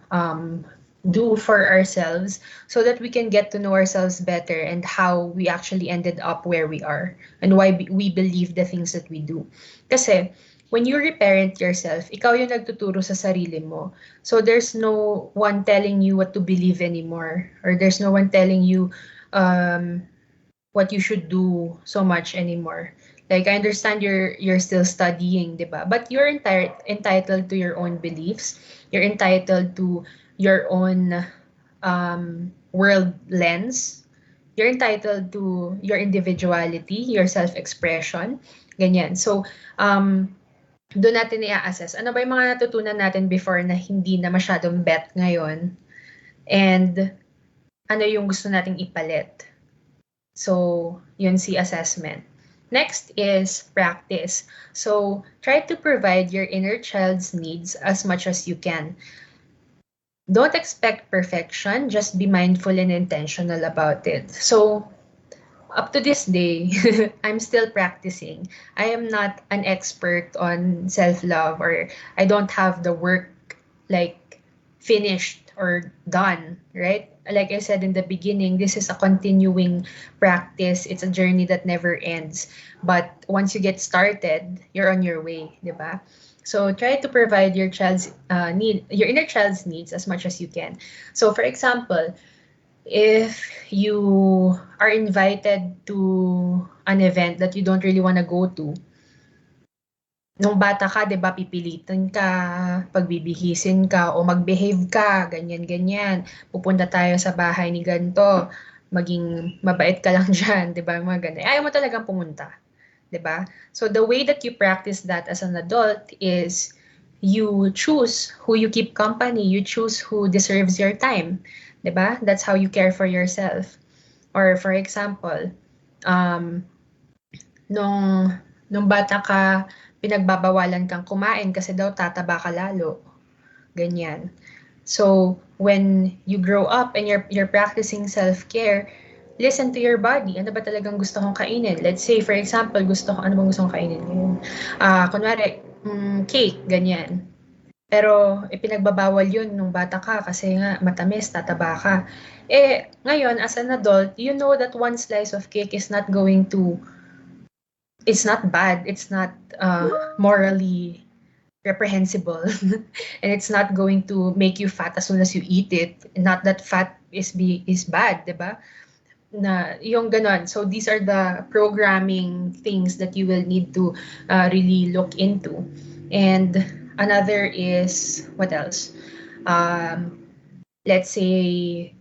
do for ourselves so that we can get to know ourselves better and how we actually ended up where we are and why we believe the things that we do. Kasi, when you reparent yourself, ikaw yung nagtuturo sa sarili mo. So there's no one telling you what to believe anymore, or there's no one telling you um, what you should do so much anymore. Like I understand you're still studying, 'di ba? But you're entitled to your own beliefs. You're entitled to your own world lens. You're entitled to your individuality, your self-expression, ganyan. So, doon natin i-assess. Ano ba yung mga natutunan natin before na hindi na masyadong bet ngayon? And ano yung gusto nating ipalit? So, yun si assessment. Next is practice. So, try to provide your inner child's needs as much as you can. Don't expect perfection, just be mindful and intentional about it. So, up to this day, I'm still practicing. I am not an expert on self-love, or I don't have the work like finished or done, right? Like I said in the beginning, this is a continuing practice. It's a journey that never ends. But once you get started, you're on your way, di ba? So try to provide your child's your inner child's needs as much as you can. So for example, if you are invited to an event that you don't really want to go to, nung bata ka, 'di ba, pipilitan ka, pagbibihisin ka o mag-behave ka, ganyan ganyan. Pupunta tayo sa bahay ni ganto, maging mabait ka lang diyan, 'di ba? Mga ganun. Ayaw mo talagang pumunta, 'di ba? So the way that you practice that as an adult is you choose who you keep company, you choose who deserves your time, 'di ba? That's how you care for yourself. Or for example, um, nung nung bata ka, pinagbabawalan kang kumain kasi daw tataba ka lalo. Ganyan. So, when you grow up and you're practicing self-care, listen to your body. Ano ba talagang gusto kong kainin? Let's say, for example, ano bang gusto kong kainin ngayon? Kunwari, cake, ganyan. Pero ipinagbabawal yun nung bata ka kasi nga matamis, tataba ka. Eh, ngayon, as an adult, you know that one slice of cake is not going to, it's not bad, it's not morally reprehensible, and it's not going to make you fat as soon as you eat it. Not that fat is bad, di ba? Na yung ganon. So these are the programming things that you will need to really look into. And another is, what else? Um, let's say,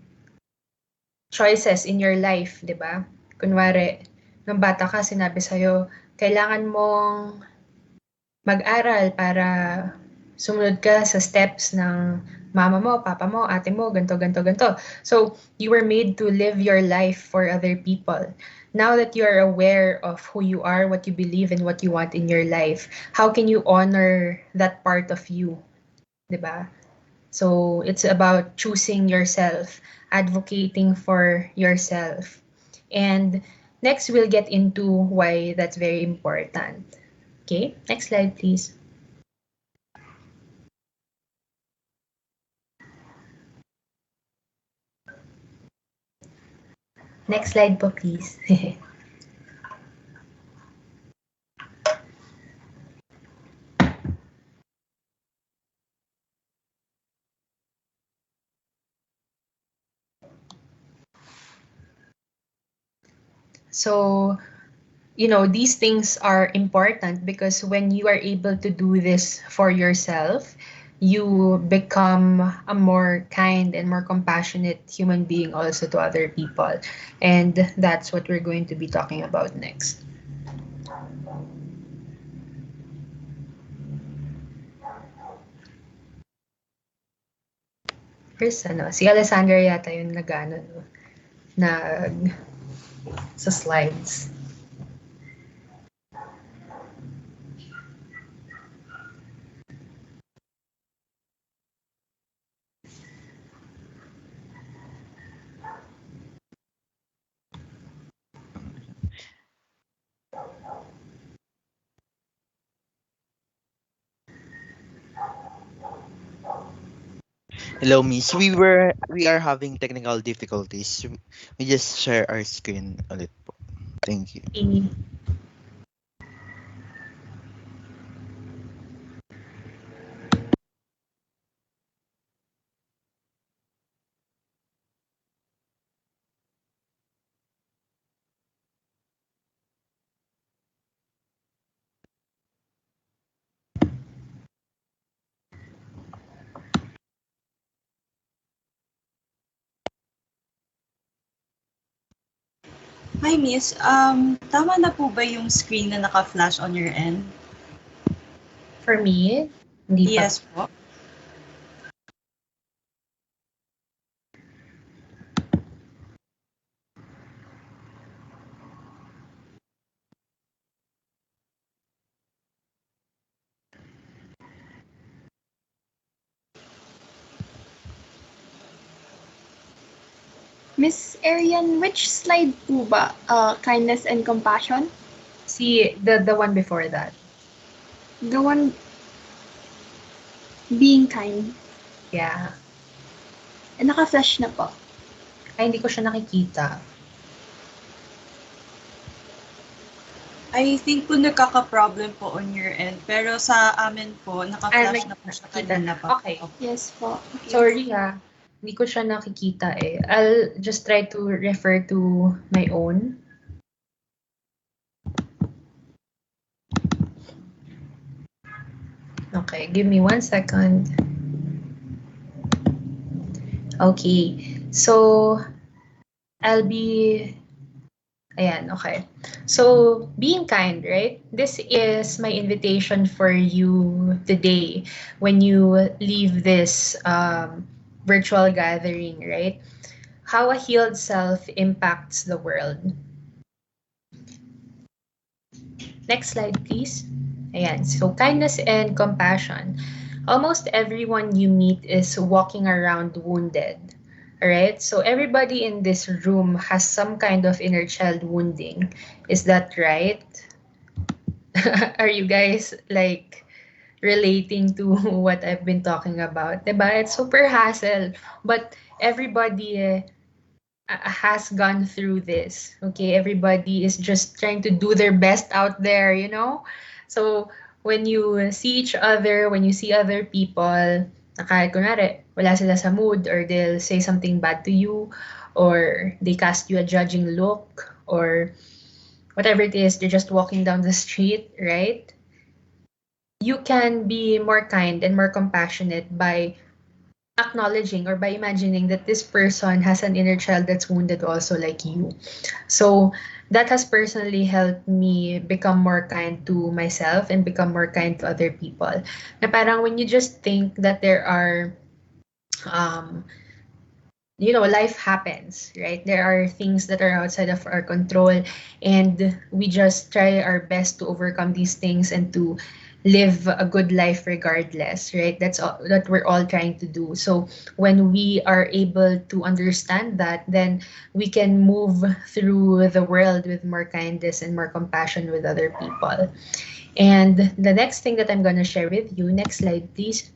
choices in your life, di ba? Kunwari, nung bata ka, sinabi sa'yo, kailangan mong mag-aral para sumunod ka sa steps ng mama mo, papa mo, ate mo, ganto, ganto, ganto. So, you were made to live your life for other people. Now that you are aware of who you are, what you believe, and what you want in your life, how can you honor that part of you? Diba? So, it's about choosing yourself, advocating for yourself. And next, we'll get into why that's very important. Okay, next slide, please. Next slide po, please. So, these things are important because when you are able to do this for yourself, you become a more kind and more compassionate human being also to other people. And that's what we're going to be talking about next. Here's si Alessandra yata yung nag sa slides. Hello, Miss. We are having technical difficulties. We just share our screen ulit po. Thank you. Hi, Miss. Tama na po ba yung screen na naka-flash on your end? For me, hindi pa. Yes po. Miss Arian, which slide po ba? Kindness and compassion? See, the one before that. The one being kind. Yeah. Naka-flash na po. Ay, hindi ko siya nakikita. I think po nagkaka-problem po on your end. Pero sa amin po, naka-flash na po siya Nakita kanina na. pa. Okay. Yes po. Okay. Sorry ha. Hindi ko siya nakikita eh. I'll just try to refer to my own. Okay, give me 1 second. Okay. So, I'll be... Ayan, okay. So, being kind, right? This is my invitation for you today when you leave this virtual gathering, right? How a healed self impacts the world. Next slide, please. Ayan, so kindness and compassion. Almost everyone you meet is walking around wounded. All right, so everybody in this room has some kind of inner child wounding. Is that right? Are you guys like relating to what I've been talking about? Diba? It's super hassle, but everybody has gone through this. Okay, everybody is just trying to do their best out there, you know? So, when you see each other, when you see other people, na kahit kunwari, wala sila sa mood or they'll say something bad to you or they cast you a judging look or whatever it is, they're just walking down the street, right? You can be more kind and more compassionate by acknowledging or by imagining that this person has an inner child that's wounded also like you. So that has personally helped me become more kind to myself and become more kind to other people. Na parang when you just think that there are um, life happens, right? There are things that are outside of our control, and we just try our best to overcome these things and to live a good life regardless, right? That's all that we're all trying to do. So when we are able to understand that, then we can move through the world with more kindness and more compassion with other people. And the next thing that I'm going to share with you, next slide, please,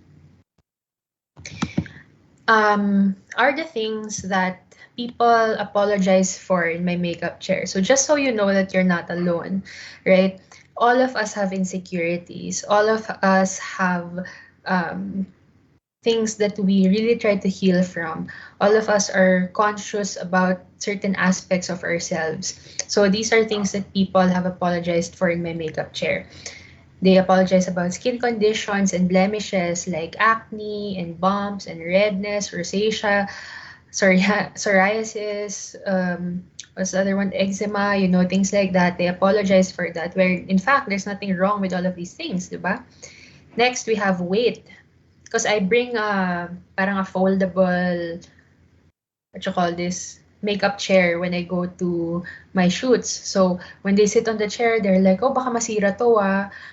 are the things that people apologize for in my makeup chair. So just so you know that you're not alone, right? All of us have insecurities. All of us have um, things that we really try to heal from. All of us are conscious about certain aspects of ourselves. So these are things that people have apologized for in my makeup chair. They apologize about skin conditions and blemishes like acne and bumps and redness, rosacea, psoriasis, what's the other one? Eczema, things like that. They apologize for that, where in fact, there's nothing wrong with all of these things, diba? Next, we have weight. Because I bring parang a foldable, what you call this, makeup chair when I go to my shoots. So, when they sit on the chair, they're like, oh, baka masira to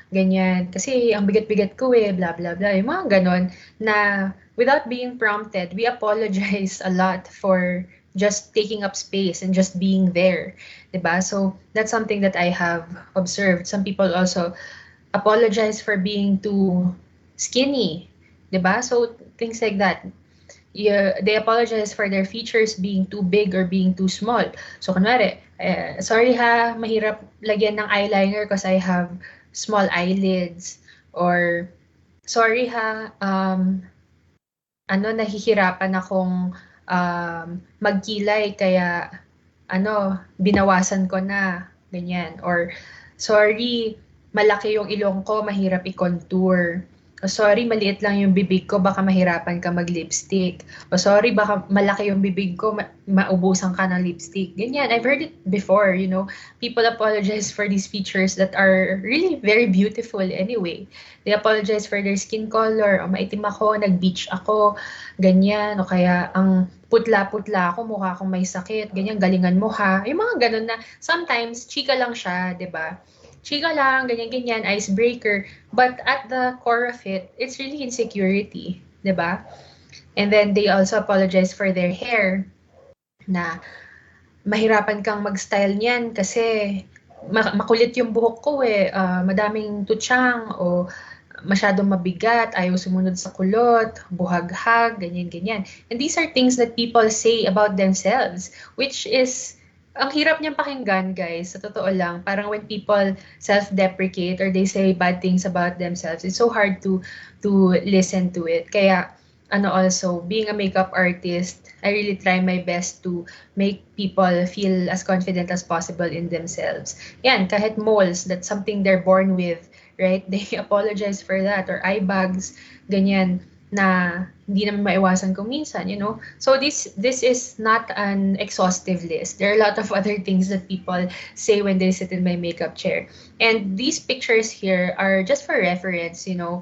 ganyan. Kasi ang bigat-bigat ko blah, blah, blah. Yung mga ganon na without being prompted, we apologize a lot for just taking up space and just being there. Diba? So, that's something that I have observed. Some people also apologize for being too skinny. Diba? So, things like that. Yeah, they apologize for their features being too big or being too small. So, kunwari, sorry ha, mahirap lagyan ng eyeliner because I have small eyelids. Or, sorry ha, nahihirapan akong magkilay kaya, binawasan ko na, ganyan. Or, sorry, malaki yung ilong ko, mahirap i-contour. O sorry, maliit lang yung bibig ko, baka mahirapan ka mag-lipstick. O sorry, baka malaki yung bibig ko, maubusan ka ng lipstick. Ganyan, I've heard it before, you know. People apologize for these features that are really very beautiful anyway. They apologize for their skin color, o maitim ako, nag-beach ako, ganyan, o kaya ang putla-putla ako, mukha akong may sakit, ganyan, galingan mo ha. Yung mga ganun na, sometimes, chika lang siya, 'di ba? Chika lang, ganyan-ganyan, icebreaker. But at the core of it, it's really insecurity, 'di ba? And then they also apologize for their hair na mahirapan kang mag-style niyan kasi makulit yung buhok ko eh, madaming tutsang o masyadong mabigat, ayaw sumunod sa kulot, buhaghag, ganyan-ganyan. And these are things that people say about themselves, which is ang hirap niyang pakinggan, guys. Sa totoo lang, parang when people self-deprecate or they say bad things about themselves, it's so hard to listen to it. Kaya also, being a makeup artist, I really try my best to make people feel as confident as possible in themselves. Yan, kahit moles, that's something they're born with, right? They apologize for that, or eye bags, ganyan, na hindi naman maiwasan kung minsan, you know. So this is not an exhaustive list. There are a lot of other things that people say when they sit in my makeup chair. And these pictures here are just for reference, you know.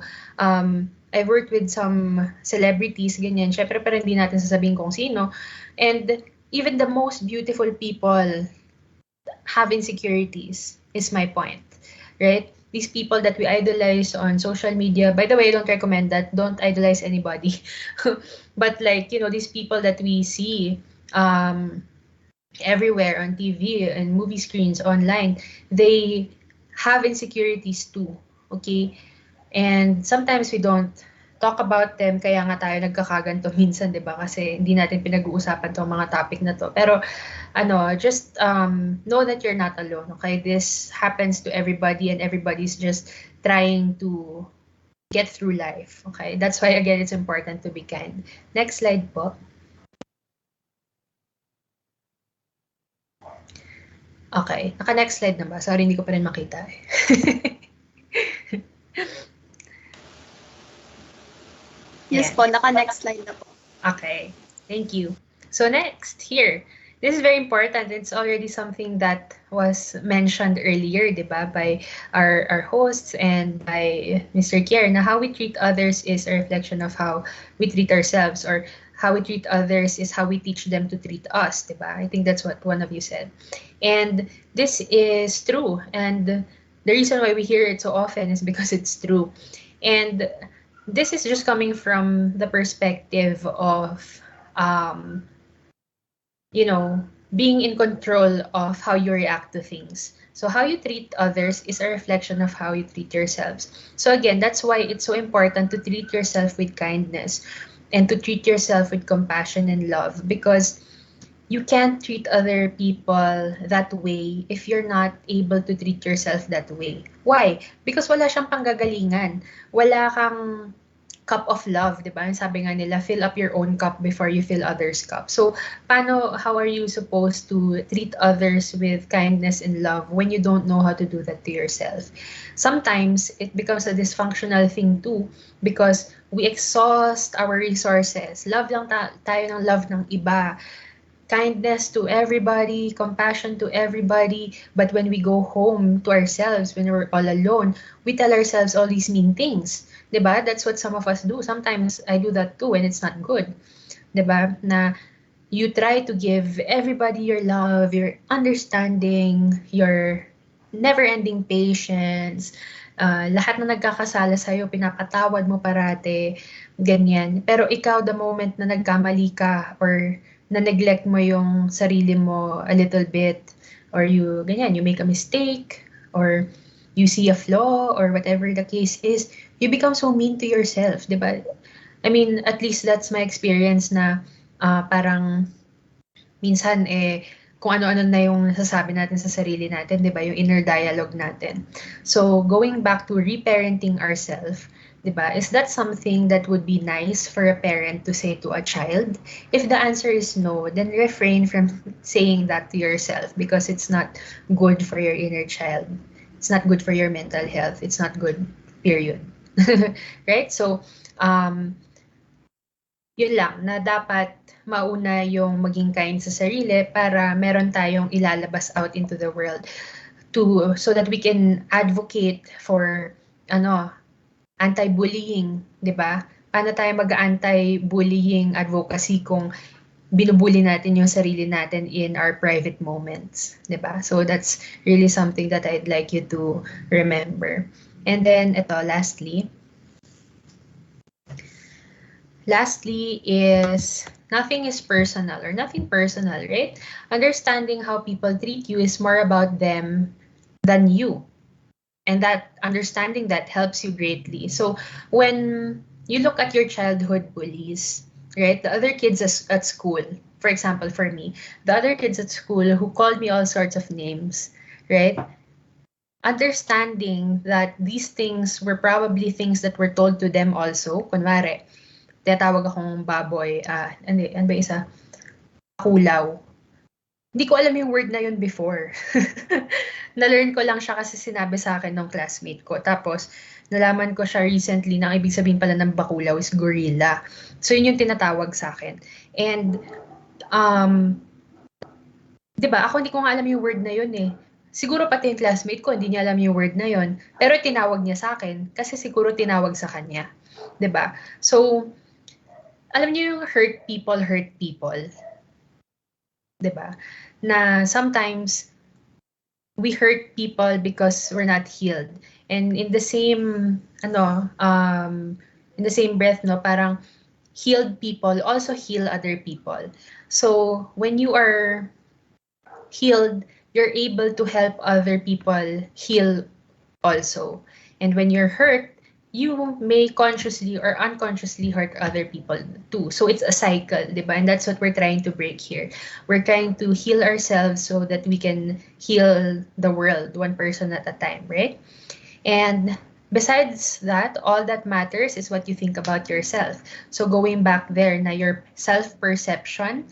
I've worked with some celebrities, ganyan. Syempre, pero hindi natin sasabihin kung sino. And even the most beautiful people have insecurities, is my point. Right? These people that we idolize on social media, by the way, I don't recommend that. Don't idolize anybody. But like, you know, these people that we see everywhere on TV and movie screens, online, they have insecurities too. Okay? And sometimes we don't talk about them, kaya nga tayo nagkakaganto minsan, 'di ba? Kasi hindi natin pinag-uusapan 'tong mga topic na 'to. Pero just know that you're not alone. Okay? This happens to everybody and everybody's just trying to get through life. Okay? That's why again it's important to be kind. Next slide po. Okay, naka-next slide na ba? Sorry, hindi ko pa rin makita eh. Yes po, naka-next slide na po. Okay, thank you. So next, here. This is very important. It's already something that was mentioned earlier, diba, by our hosts and by Mr. Kier, na how we treat others is a reflection of how we treat ourselves, or how we treat others is how we teach them to treat us, diba? I think that's what one of you said. And this is true. And the reason why we hear it so often is because it's true. And this is just coming from the perspective of being in control of how you react to things. So how you treat others is a reflection of how you treat yourselves. So again, that's why it's so important to treat yourself with kindness and to treat yourself with compassion and love, because you can't treat other people that way if you're not able to treat yourself that way. Why? Because wala siyang panggagalingan. Wala kang cup of love, di ba? Sabi nga nila, fill up your own cup before you fill others' cup. So, how are you supposed to treat others with kindness and love when you don't know how to do that to yourself? Sometimes, it becomes a dysfunctional thing too, because we exhaust our resources. Love lang tayo ng love ng iba. Kindness to everybody, compassion to everybody. But when we go home to ourselves, when we're all alone, we tell ourselves all these mean things. Diba? That's what some of us do. Sometimes I do that too, and it's not good. Diba? Na you try to give everybody your love, your understanding, your never-ending patience. Lahat na nagkakasala sa'yo, pinapatawad mo parate, ganyan. Pero ikaw, the moment na nagkamali ka or na-neglect mo yung sarili mo a little bit, or you make a mistake, or you see a flaw, or whatever the case is, you become so mean to yourself, di ba? I mean, at least that's my experience na parang minsan kung ano-ano na yung nasasabi natin sa sarili natin, di ba? Yung inner dialogue natin. So, going back to reparenting ourselves, diba? Is that something that would be nice for a parent to say to a child? If the answer is no, then refrain from saying that to yourself, because it's not good for your inner child. It's not good for your mental health. It's not good, period. Right? So, um, yun lang, na dapat mauna yung maging kind sa sarili para meron tayong ilalabas out into the world so that we can advocate for ano anti-bullying, 'di ba? Paano tayo mag-anti-bullying advocacy kung binubully natin yung sarili natin in our private moments, 'di ba? So that's really something that I'd like you to remember. And then ito lastly is nothing is personal or nothing personal, right? Understanding how people treat you is more about them than you. And that understanding that helps you greatly. So when you look at your childhood bullies, right, the other kids at school, for example, for me, the other kids at school who called me all sorts of names, right? Understanding that these things were probably things that were told to them also. Kunwari, tinatawag akong baboy, ano ba isa? Kulaw. Hindi ko alam yung word na yun before. Na-learn ko lang siya kasi sinabi sa akin ng classmate ko. Tapos, nalaman ko siya recently na ang ibig sabihin pala ng bakulaw is gorilla. So, yun yung tinatawag sa akin. And, di ba, ako hindi ko nga alam yung word na yun eh. Siguro pati yung classmate ko, hindi niya alam yung word na yun. Pero tinawag niya sa akin kasi siguro tinawag sa kanya. Di ba? So, alam niyo yung hurt people. Di ba? Na sometimes, we hurt people because we're not healed. And in the same in the same breath, no, parang healed people also heal other people. So when you are healed, you're able to help other people heal also. And when you're hurt, you may consciously or unconsciously hurt other people too. So it's a cycle, diba? And that's what we're trying to break here. We're trying to heal ourselves so that we can heal the world one person at a time, right? And besides that, all that matters is what you think about yourself. So going back there, na your self-perception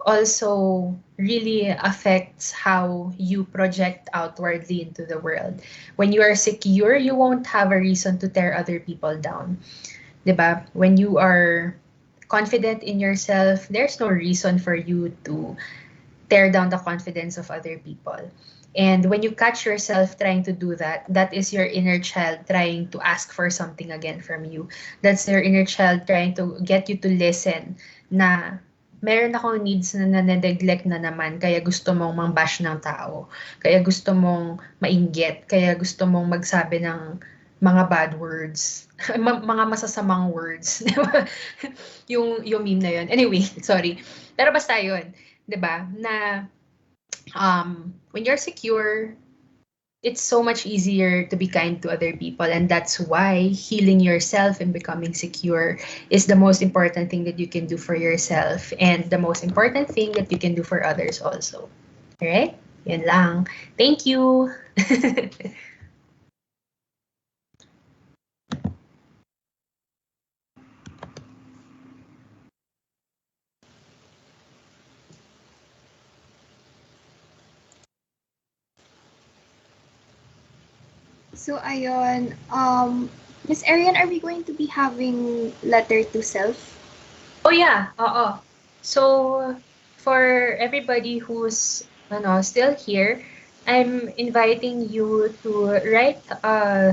also really affects how you project outwardly into the world. When you are secure, you won't have a reason to tear other people down. 'Di ba? When you are confident in yourself, there's no reason for you to tear down the confidence of other people. And when you catch yourself trying to do that, that is your inner child trying to ask for something again from you. That's your inner child trying to get you to listen na meron akong needs na na-neglect na naman, kaya gusto mong mang-bash ng tao, kaya gusto mong mainggit, kaya gusto mong magsabi ng mga bad words, mga masasamang words. yung meme na yun. Anyway, sorry. Pero basta yun. 'Di ba? Na when you're secure, it's so much easier to be kind to other people, and that's why healing yourself and becoming secure is the most important thing that you can do for yourself and the most important thing that you can do for others also. All right? Yun lang. Thank you. So, ayun, Miss Arian, are we going to be having letter to self? Oh yeah, oo. So for everybody who's still here, I'm inviting you to write a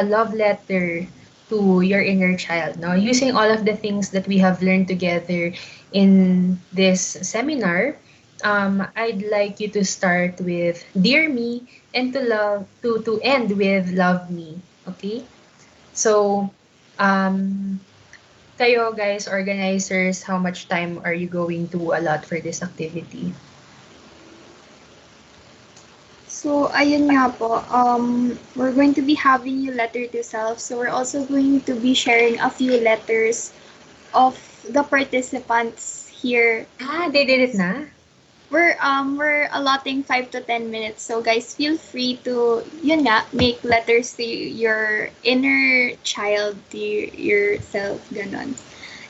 love letter to your inner child, no? Using all of the things that we have learned together in this seminar. I'd like you to start with Dear Me and to end with Love Me. Okay? So kayo guys, organizers, how much time are you going to allot for this activity? So, ayun nga po, we're going to be having you letter to self. So, we're also going to be sharing a few letters of the participants here. They did it na? We're allotting 5 to 10 minutes. So, guys, feel free to, yun nga, make letters to your inner child, to yourself, ganon.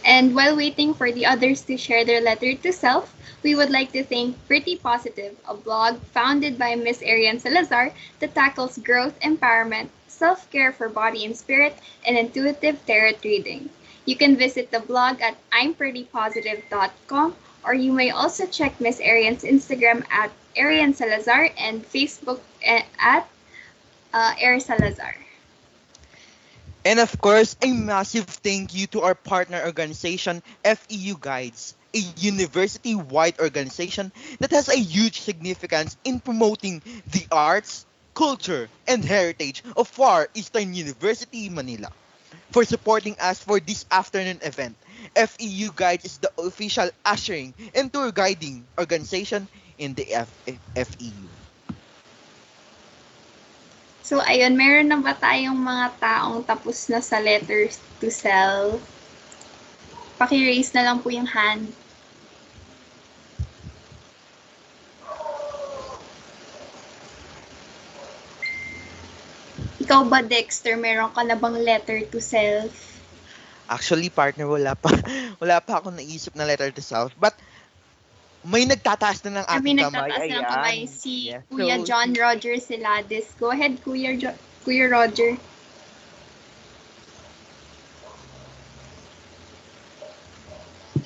And while waiting for the others to share their letter to self, we would like to thank Pretty Positive, a blog founded by Miss Ariane Salazar that tackles growth, empowerment, self-care for body and spirit, and intuitive tarot reading. You can visit the blog at imprettypositive.com, or you may also check Miss Arian's Instagram at Arian Salazar and Facebook at Air Salazar. And of course, a massive thank you to our partner organization, FEU Guides, a university wide organization that has a huge significance in promoting the arts, culture, and heritage of Far Eastern University, Manila. For supporting us for this afternoon event, FEU Guides is the official ushering and tour guiding organization in the FEU. So, ayun, meron na ba tayong mga taong tapos na sa letters to self? Paki-raise na lang po yung hand. Ikaw ba, Dexter, meron ka na bang letter to self? Actually, partner, wala pa. Wala pa akong naisip na letter to self. But may nagtataas na ng Kami ating kamay. nagtataas ng kamay Ayan. si Yes. Kuya So, John Roger Silades. Go ahead, Kuya Roger.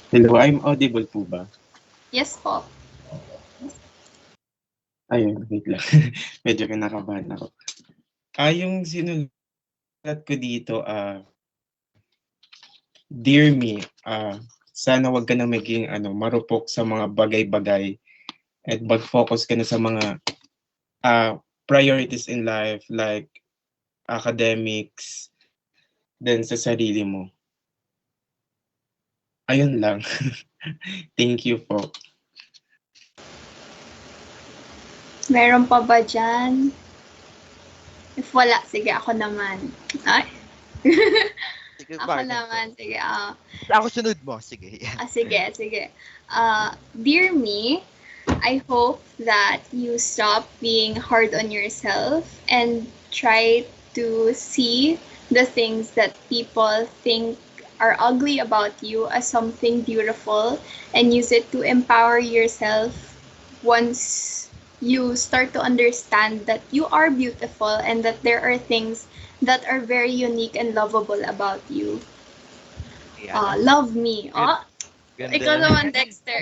Hello, I'm audible po ba? Yes po. Ayun, wait lang. Medyo kinakabahan ako. Yung sinulat ko dito, Dear me, sana wag ka na maging marupok sa mga bagay-bagay at mag-focus ka na sa mga priorities in life like academics, then sa sarili mo. Ayun lang. Thank you po. Meron pa ba dyan? If wala, sige, ako naman. Ay? sige, Ako partner. naman, sige. Ako sunod mo. Sige. Sige. Dear me, I hope that you stop being hard on yourself and try to see the things that people think are ugly about you as something beautiful and use it to empower yourself once you start to understand that you are beautiful and that there are things that are very unique and lovable about you. Ayan. Love me. Ganda Ikaw na. naman, Dexter.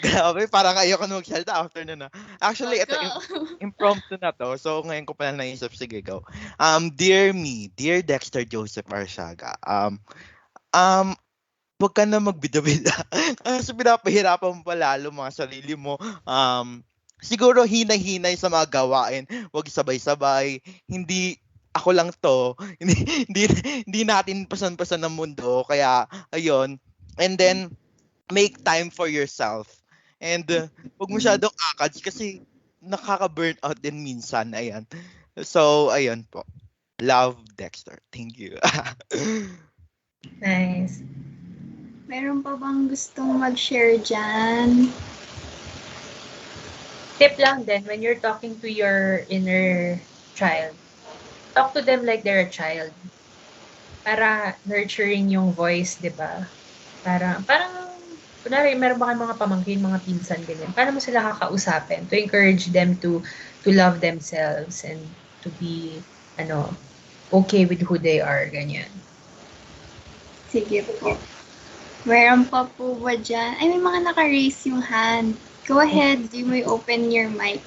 Grabe, parang ayoko na magsalita after na. Actually, ito Go. impromptu na to. So, ngayon ko pala naisip. Sige, go. Dear me, dear Dexter Joseph Arsiaga, um, wag ka na magbida-bida. Kasi pinapahirapan mo pa lalo mga sarili mo. Siguro hinay-hinay sa mga gawain. Wag sabay-sabay. Hindi ako lang to. hindi, hindi natin pasan-pasan ng mundo. Kaya, ayun. And then, make time for yourself. And, wag masyadong akads kasi nakaka-burn out din minsan. Ayan. So, ayun po. Love, Dexter. Thank you. Nice. Meron pa bang gustong mag-share dyan? Tip lang din, when you're talking to your inner child, talk to them like they're a child. Para nurturing yung voice, di ba? Parang, kunwari, meron ba kayong mga pamangkin, mga pinsan, ganyan. Paano mo sila kakausapin? To encourage them to love themselves and to be, okay with who they are, ganyan. Sige po. Meron pa po ba dyan? Ay, may mga naka-raise yung hand. Go ahead, you may open your mic.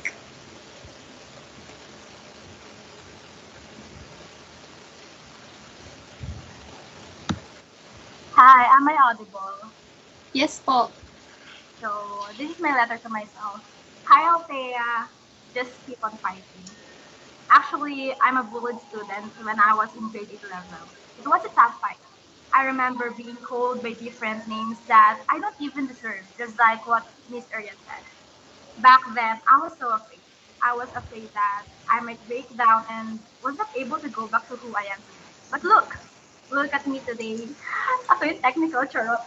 Hi, am I audible? Yes po. So, this is my letter to myself. Hi, Althea. Just keep on fighting. Actually, I'm a bullied student when I was in grade 8 level. It was a tough fight. I remember being called by different names that I don't even deserve, just like what Miss Arian said. Back then, I was so afraid. I was afraid that I might break down and was not able to go back to who I am today. But look at me today. After a technical choro,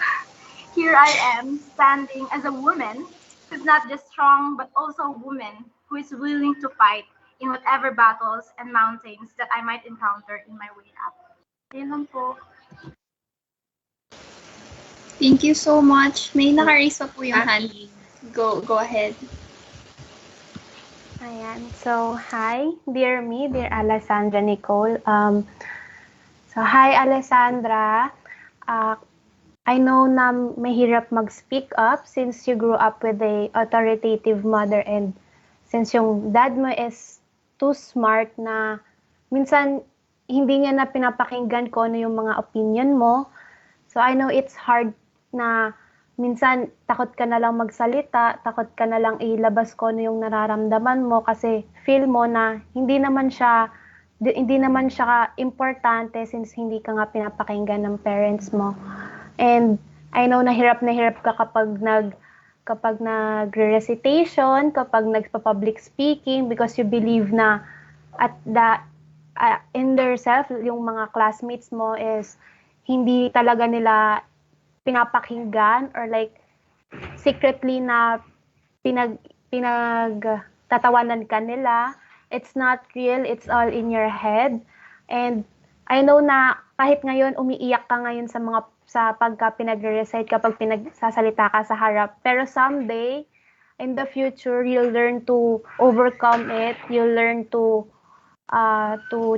here I am standing as a woman who's not just strong, but also a woman who is willing to fight in whatever battles and mountains that I might encounter in my way up. Yun lang po. Thank you so much. May naka-raise pa po yung hand. Go ahead. Ayan. So, hi, dear me, dear Alessandra Nicole. Hi, Alessandra. Uh, I know na mahirap mag-speak up since you grew up with a authoritative mother and since yung dad mo is too smart na minsan hindi niya na pinapakinggan ko ano yung mga opinion mo. So I know it's hard na minsan takot ka na lang magsalita, takot ka na lang ilabas ko ano yung nararamdaman mo kasi feel mo na hindi naman siya importante since hindi ka nga pinapakinggan ng parents mo. And I know na hirap ka kapag nagre-recitation, kapag nagpa-public speaking because you believe na at in their self, yung mga classmates mo is hindi talaga nila pinapakinggan or like secretly na pinag pinagtatawanan ka nila. It's not real, it's all in your head. And I know na kahit ngayon umiiyak ka ngayon sa pagka pinagre-recite kapag pinagsasalita ka sa harap. Pero someday in the future you'll learn to overcome it. You'll learn to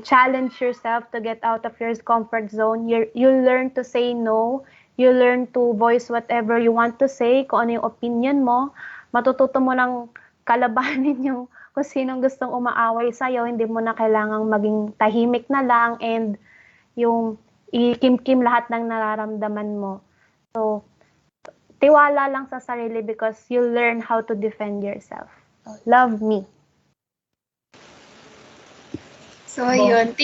challenge yourself to get out of your comfort zone. You'll learn to say no. You learn to voice whatever you want to say, kung ano yung opinion mo. Matututo mo ng kalabanin yung kung sinong gustong umaaway sa'yo. Hindi mo na kailangang maging tahimik na lang and yung ikimkim lahat ng nararamdaman mo. So, tiwala lang sa sarili because you learn how to defend yourself. So, love me. So, ayun.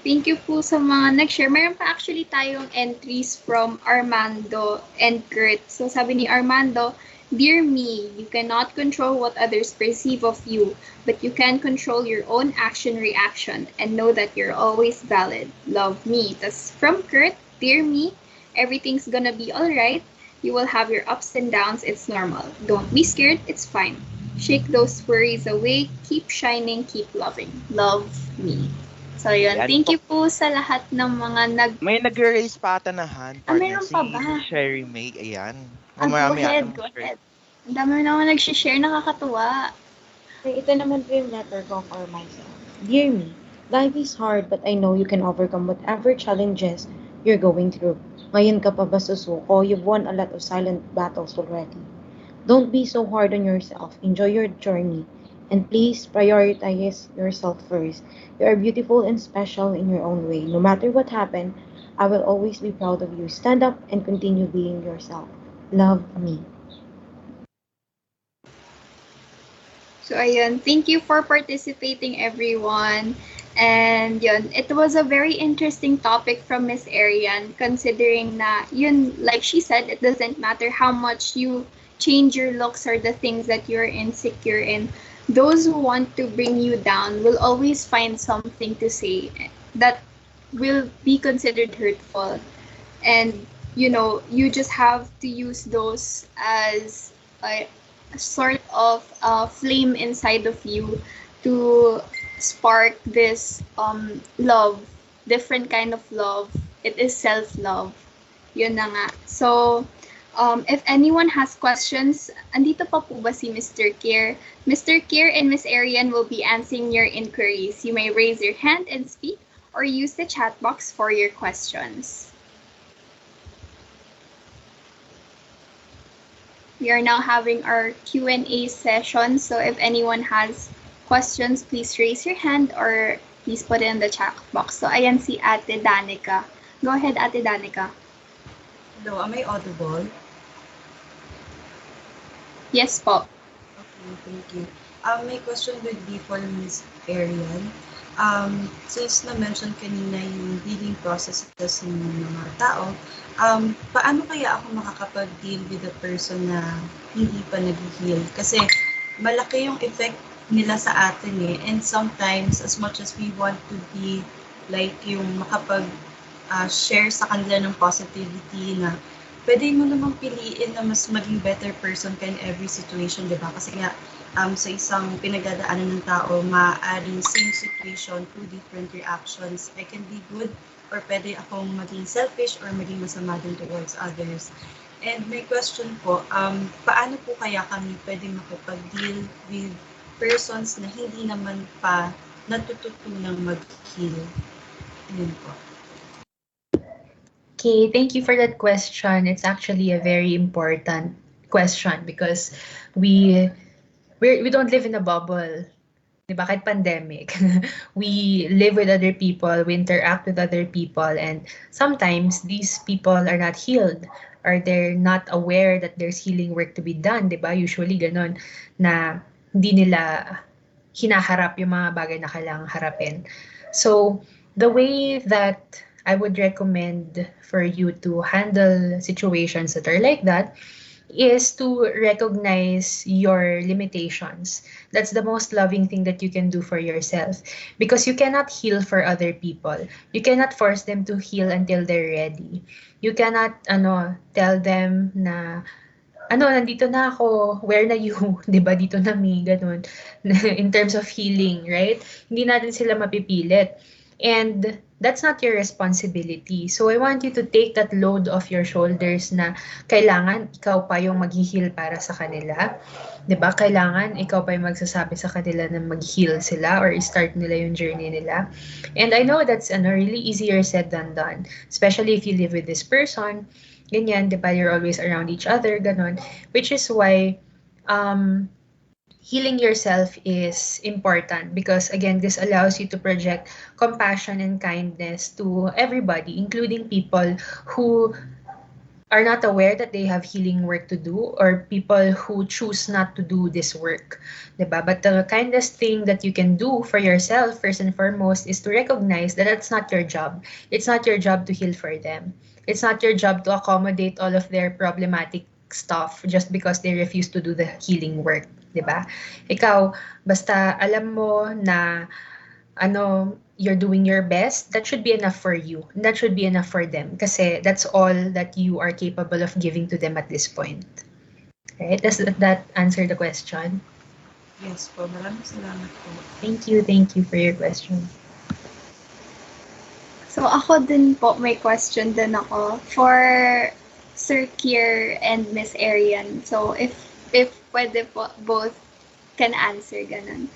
Thank you po sa mga nag-share. Meron pa actually tayong entries from Armando and Kurt. So, sabi ni Armando, Dear me, you cannot control what others perceive of you, but you can control your own action-reaction and know that you're always valid. Love me. Tas from Kurt, Dear me, everything's gonna be alright. You will have your ups and downs. It's normal. Don't be scared. It's fine. Shake those worries away. Keep shining. Keep loving. Love me. So, yun. Yan Thank po. you po sa lahat ng mga May nag-raise pa ata na hand, partner, meron si pa ba? Sherry May. Ayan. Go Marami ahead, atang go share. ahead. Ang dami naman nag-share. Nakakatuwa. Okay, ito naman po yung letter ko for myself. Dear me, life is hard but I know you can overcome whatever challenges you're going through. Ngayon ka pa ba susuko? You've won a lot of silent battles already. Don't be so hard on yourself. Enjoy your journey. And please prioritize yourself first. You are beautiful and special in your own way. No matter what happened, I will always be proud of you. Stand up and continue being yourself. Love me. So, ayun. Thank you for participating, everyone. And yun, it was a very interesting topic from Miss Arian, considering na, yun, like she said, it doesn't matter how much you change your looks or the things that you're insecure in. Those who want to bring you down will always find something to say that will be considered hurtful. And, you just have to use those as a sort of flame inside of you to spark this love, different kind of love. It is self-love. Yun na nga. So, if anyone has questions, andito pa po ba si Mr. Kier? Mr. Kier and Miss Arian will be answering your inquiries. You may raise your hand and speak or use the chat box for your questions. We are now having our Q&A session. So if anyone has questions, please raise your hand or please put it in the chat box. So ayan si Ate Danica. Go ahead, Ate Danica. Hello, am I audible? Yes po. Okay, thank you. My question would be for Ms. Arian. Since na-mention kanina yung healing processes ng mga tao, paano kaya ako makakapag-deal with a person na hindi pa nag-heal? Kasi malaki yung effect nila sa atin eh. And sometimes, as much as we want to be like yung makapag-share sa kanila ng positivity na pwede mo namang piliin na mas maging better person ka in every situation, di ba? Kasi nga, sa isang pinagdadaanan ng tao, maaaring same situation, two different reactions. I can be good or pwede akong maging selfish or maging masama din towards others. And my question po, paano po kaya kami pwede makipag-deal with persons na hindi naman pa natututunang mag-heal? Yun po. Okay, thank you for that question. It's actually a very important question because we we don't live in a bubble. 'Di ba? Kahit pandemic, we live with other people, we interact with other people, and sometimes these people are not healed or they're not aware that there's healing work to be done, 'di ba? Usually ganon na hindi nila hinaharap yung mga bagay na kailangang harapin. So, the way that I would recommend for you to handle situations that are like that is to recognize your limitations. That's the most loving thing that you can do for yourself because you cannot heal for other people. You cannot force them to heal until they're ready. You cannot tell them na nandito na ako, where na you, 'di ba? Dito na me, ganun. In terms of healing, right? Hindi natin sila mapipilit. And that's not your responsibility. So I want you to take that load off your shoulders na kailangan ikaw pa yung mag-heal para sa kanila. 'Di ba? Kailangan ikaw pa yung magsasabi sa kanila na mag-heal sila or start nila yung journey nila. And I know that's really easier said than done, especially if you live with this person. Ganyan, 'di ba? You're always around each other, ganon. Which is why um healing yourself is important because again this allows you to project compassion and kindness to everybody, including people who are not aware that they have healing work to do or people who choose not to do this work, 'di ba? But the kindest thing that you can do for yourself first and foremost is to recognize that that's not your job. It's not your job to heal for them. It's not your job to accommodate all of their problematic stuff just because they refuse to do the healing work, 'di ba? Ikaw basta alam mo na you're doing your best, that should be enough for you. That should be enough for them. Kasi that's all that you are capable of giving to them at this point. Right? Does that answer the question? Yes po, maraming salamat po. Thank you for your question. So ako din po, may question din ako for Sir Kier and Miss Arian. So if pwede po, both can answer ganun.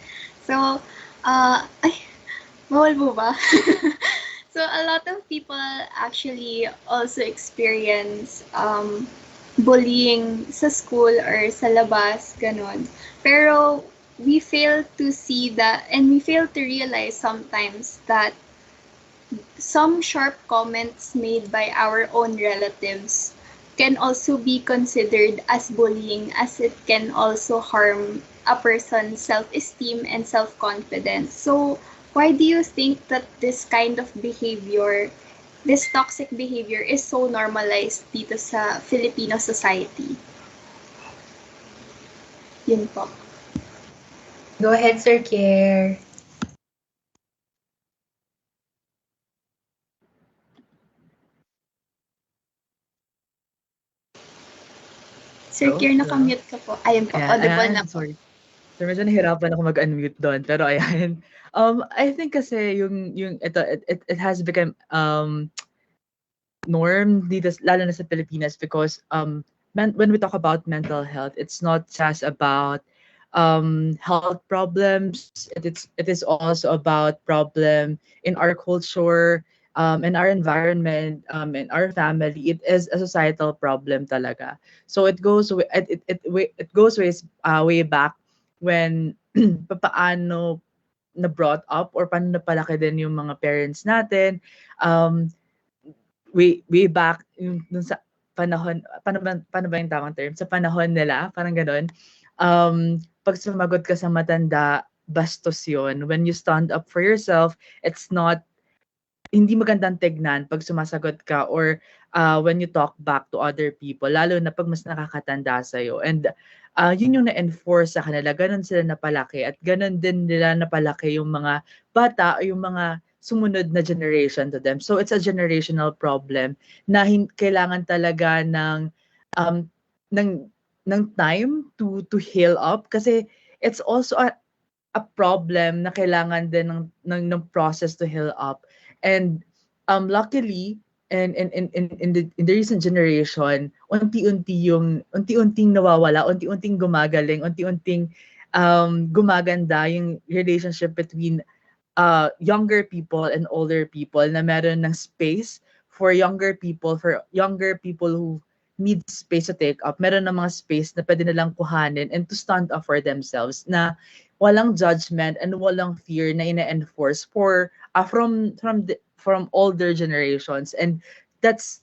So, ay, bawal po ba? So a lot of people actually also experience bullying sa school or sa labas, ganun. Pero we fail to see that and we fail to realize sometimes that some sharp comments made by our own relatives can also be considered as bullying as it can also harm a person's self-esteem and self-confidence. So, why do you think that this kind of behavior, this toxic behavior is so normalized dito sa Filipino society? Yun po. Go ahead, Sir Kier. Sir Hello? Kier, Hello? nakamute ka po. Ayun po, Ayan, audible na ayan, po. sorry. So, medyo nahirapan ako mag-unmute doon, pero ayan. I think kasi yung ito, it has become norm dito, lalo na sa Pilipinas because when we talk about mental health, it's not just about health problems. It is also about problem in our culture, in our environment, in our family. It is a societal problem talaga. So it goes way back when paano na brought up or paano napalaki din yung mga parents natin. Um, way back yung dun sa panahon, paano ba yung tamang term? Sa panahon nila, parang gano'n. 'Pag sumagot ka sa matanda, bastos yun. When you stand up for yourself, it's not hindi magandang tignan 'pag sumasagot ka or, when you talk back to other people, lalo na 'pag mas nakakatanda sa'yo. And, yun yung na-enforce sa kanila, gano'n sila napalaki at gano'n din nila napalaki yung mga bata o yung mga sumunod na generation to them. So, it's a generational problem na kailangan talaga um, ng ng time to heal up kasi it's also a problem na kailangan din ng process to heal up. And luckily, in the recent generation, unti-unting nawawala, unti-unting gumagaling, unti-unting gumaganda yung relationship between younger people and older people, na meron ng space for younger people who need space to take up. Meron ng mga space na pwede nilang kuhanin and to stand up for themselves, na walang judgment and walang fear na ina-enforce from older generations. And that's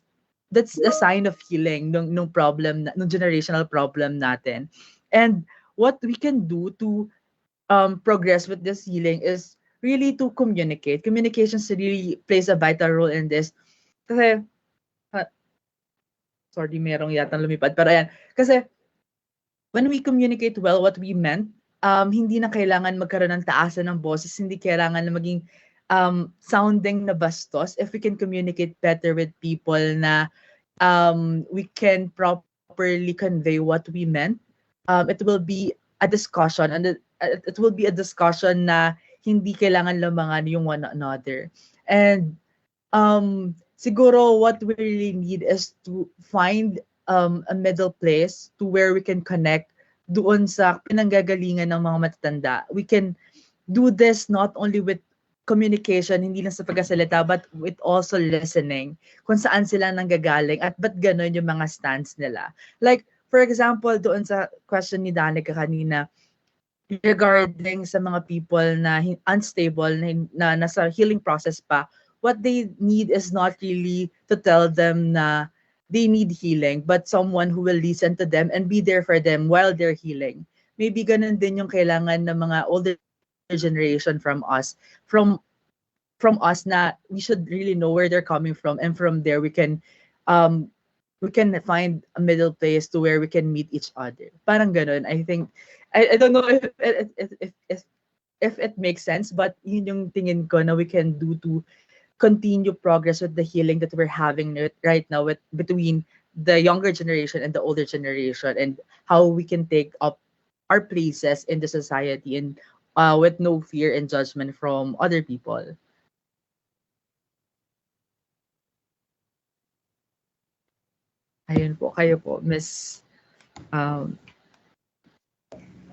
that's a sign of healing nung problem nung generational problem natin. And what we can do to progress with this healing is really to communicate. Communication really plays a vital role in this. Kasi, ah, sorry, merong yata lumipad. Pero ayan, kasi when we communicate well what we meant, hindi na kailangan magkaroon ng taasan ng boses, hindi kailangan na maging sounding na bastos. If we can communicate better with people, na we can properly convey what we meant, it will be a discussion, and it will be a discussion na hindi kailangan lamangan yung one another. And siguro what we really need is to find a middle place to where we can connect doon sa pinanggagalingan ng mga matatanda. We can do this not only with communication, hindi lang sa pagkasalita, but with also listening, kung saan sila nanggagaling at ba't gano'n yung mga stance nila. Like, for example, doon sa question ni Danica kanina, regarding sa mga people na unstable, na nasa healing process pa, what they need is not really to tell them na they need healing, but someone who will listen to them and be there for them while they're healing. Maybe ganun din yung kailangan ng mga older generation from us, na we should really know where they're coming from, and from there um we can find a middle place to where we can meet each other. Parang ganun. I think I don't know if it makes sense, but yun yung tingin ko na we can do to continue progress with the healing that we're having right now with between the younger generation and the older generation, and how we can take up our places in the society, and with no fear and judgment from other people. Ayun po, kayo po, Miss um,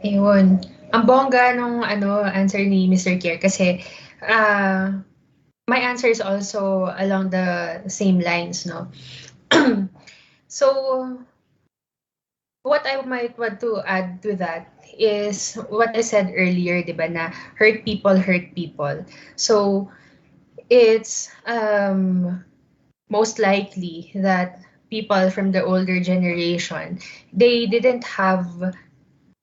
Ayun. Ang bongga nung answer ni Mr. Kier kasi my answer is also along the same lines, no? So, what I might want to add to that is what I said earlier, di ba, na hurt people hurt people. So, it's most likely that people from the older generation, they didn't have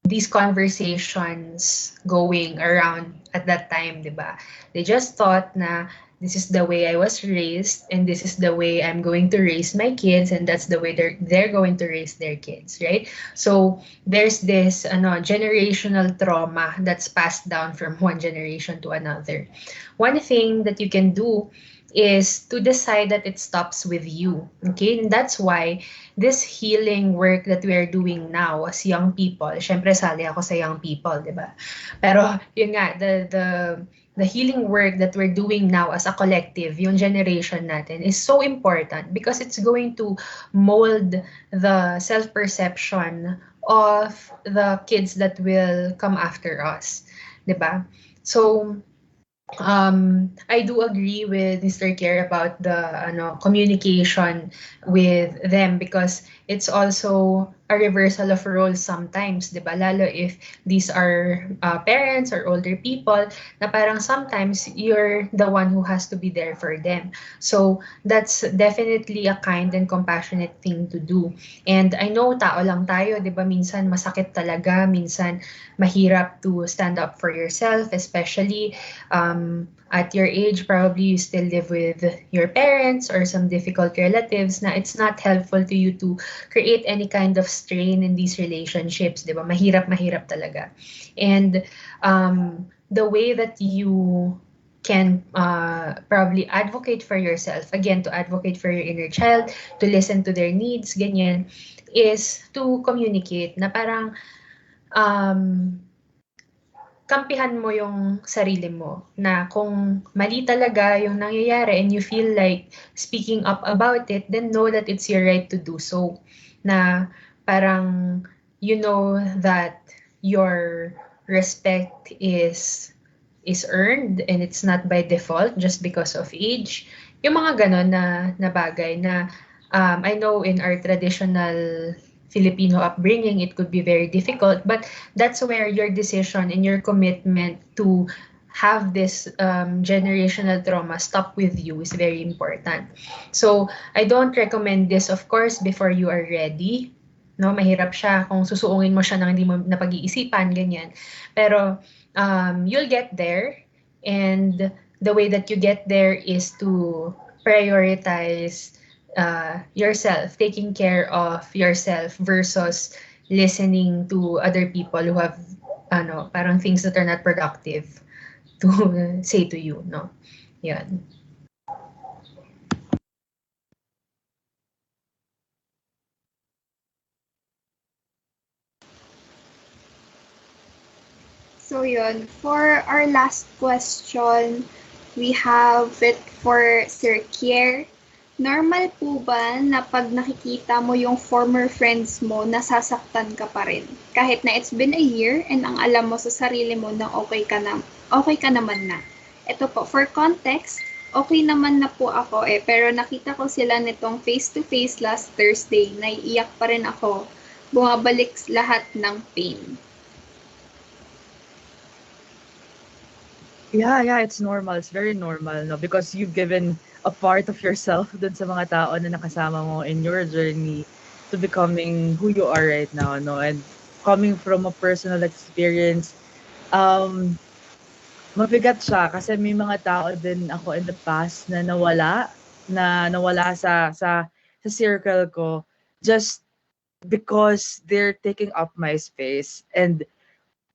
these conversations going around at that time, di ba? They just thought na this is the way I was raised, and this is the way I'm going to raise my kids, and that's the way they're going to raise their kids, right? So there's this generational trauma that's passed down from one generation to another. One thing that you can do is to decide that it stops with you. Okay? And that's why this healing work that we are doing now as young people, syempre sali ako sa young people, di ba? Pero yun nga, the healing work that we're doing now as a collective, yung generation natin, is so important because it's going to mold the self-perception of the kids that will come after us. Di ba? So, I do agree with Mr. Kier about the communication with them, because it's also a reversal of roles sometimes, di ba? Lalo if these are parents or older people, na parang sometimes you're the one who has to be there for them. So that's definitely a kind and compassionate thing to do. And I know tao lang tayo, di ba? Minsan masakit talaga, minsan mahirap to stand up for yourself, especially at your age, probably you still live with your parents or some difficult relatives, na it's not helpful to you to create any kind of strain in these relationships, di ba? Mahirap talaga. And the way that you can probably advocate for yourself, again, to advocate for your inner child, to listen to their needs, ganyan, is to communicate na parang kampihan mo yung sarili mo, na kung mali talaga yung nangyayari and you feel like speaking up about it, then know that it's your right to do so. Na parang you know that your respect is earned and it's not by default just because of age. Yung mga ganon na bagay na I know in our traditional Filipino upbringing, it could be very difficult, but that's where your decision and your commitment to have this generational trauma stop with you is very important. So, I don't recommend this, of course, before you are ready. No, mahirap siya kung susuungin mo siya nang hindi mo napag-iisipan, ganyan. Pero, you'll get there. And the way that you get there is to prioritize yourself, taking care of yourself versus listening to other people who have parang things that are not productive to say to you, no? Yan. So yun, for our last question, we have it for Sir Kier. Normal po ba na pag nakikita mo yung former friends mo, nasasaktan ka pa rin? Kahit na it's been a year and ang alam mo sa sarili mo na okay ka naman na. Ito po, for context, okay naman na po ako pero nakita ko sila nitong face-to-face last Thursday, naiiyak pa rin ako. Bumabalik lahat ng pain. Yeah, it's normal. It's very normal, no? Because you've given a part of yourself dun sa mga tao na nakasama mo in your journey to becoming who you are right now, no? And coming from a personal experience, um, mabigat siya kasi may mga tao din ako in the past na nawala sa circle ko just because they're taking up my space, and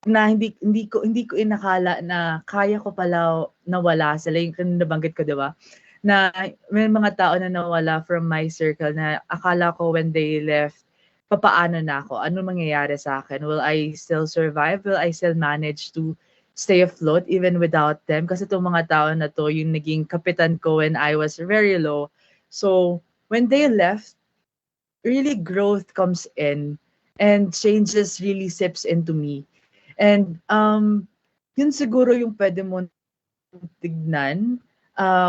na hindi ko inakala na kaya ko pala nawala sila, yung nabanggit ko, 'di ba? Na may mga tao na nawala from my circle na akala ko when they left, papaano na ako? Ano mangyayari sa akin? Will I still survive? Will I still manage to stay afloat even without them? Kasi itong mga tao na to, yung naging kapitan ko when I was very low. So, when they left, really growth comes in and changes really seeps into me. And yun siguro yung pwede mo tignan,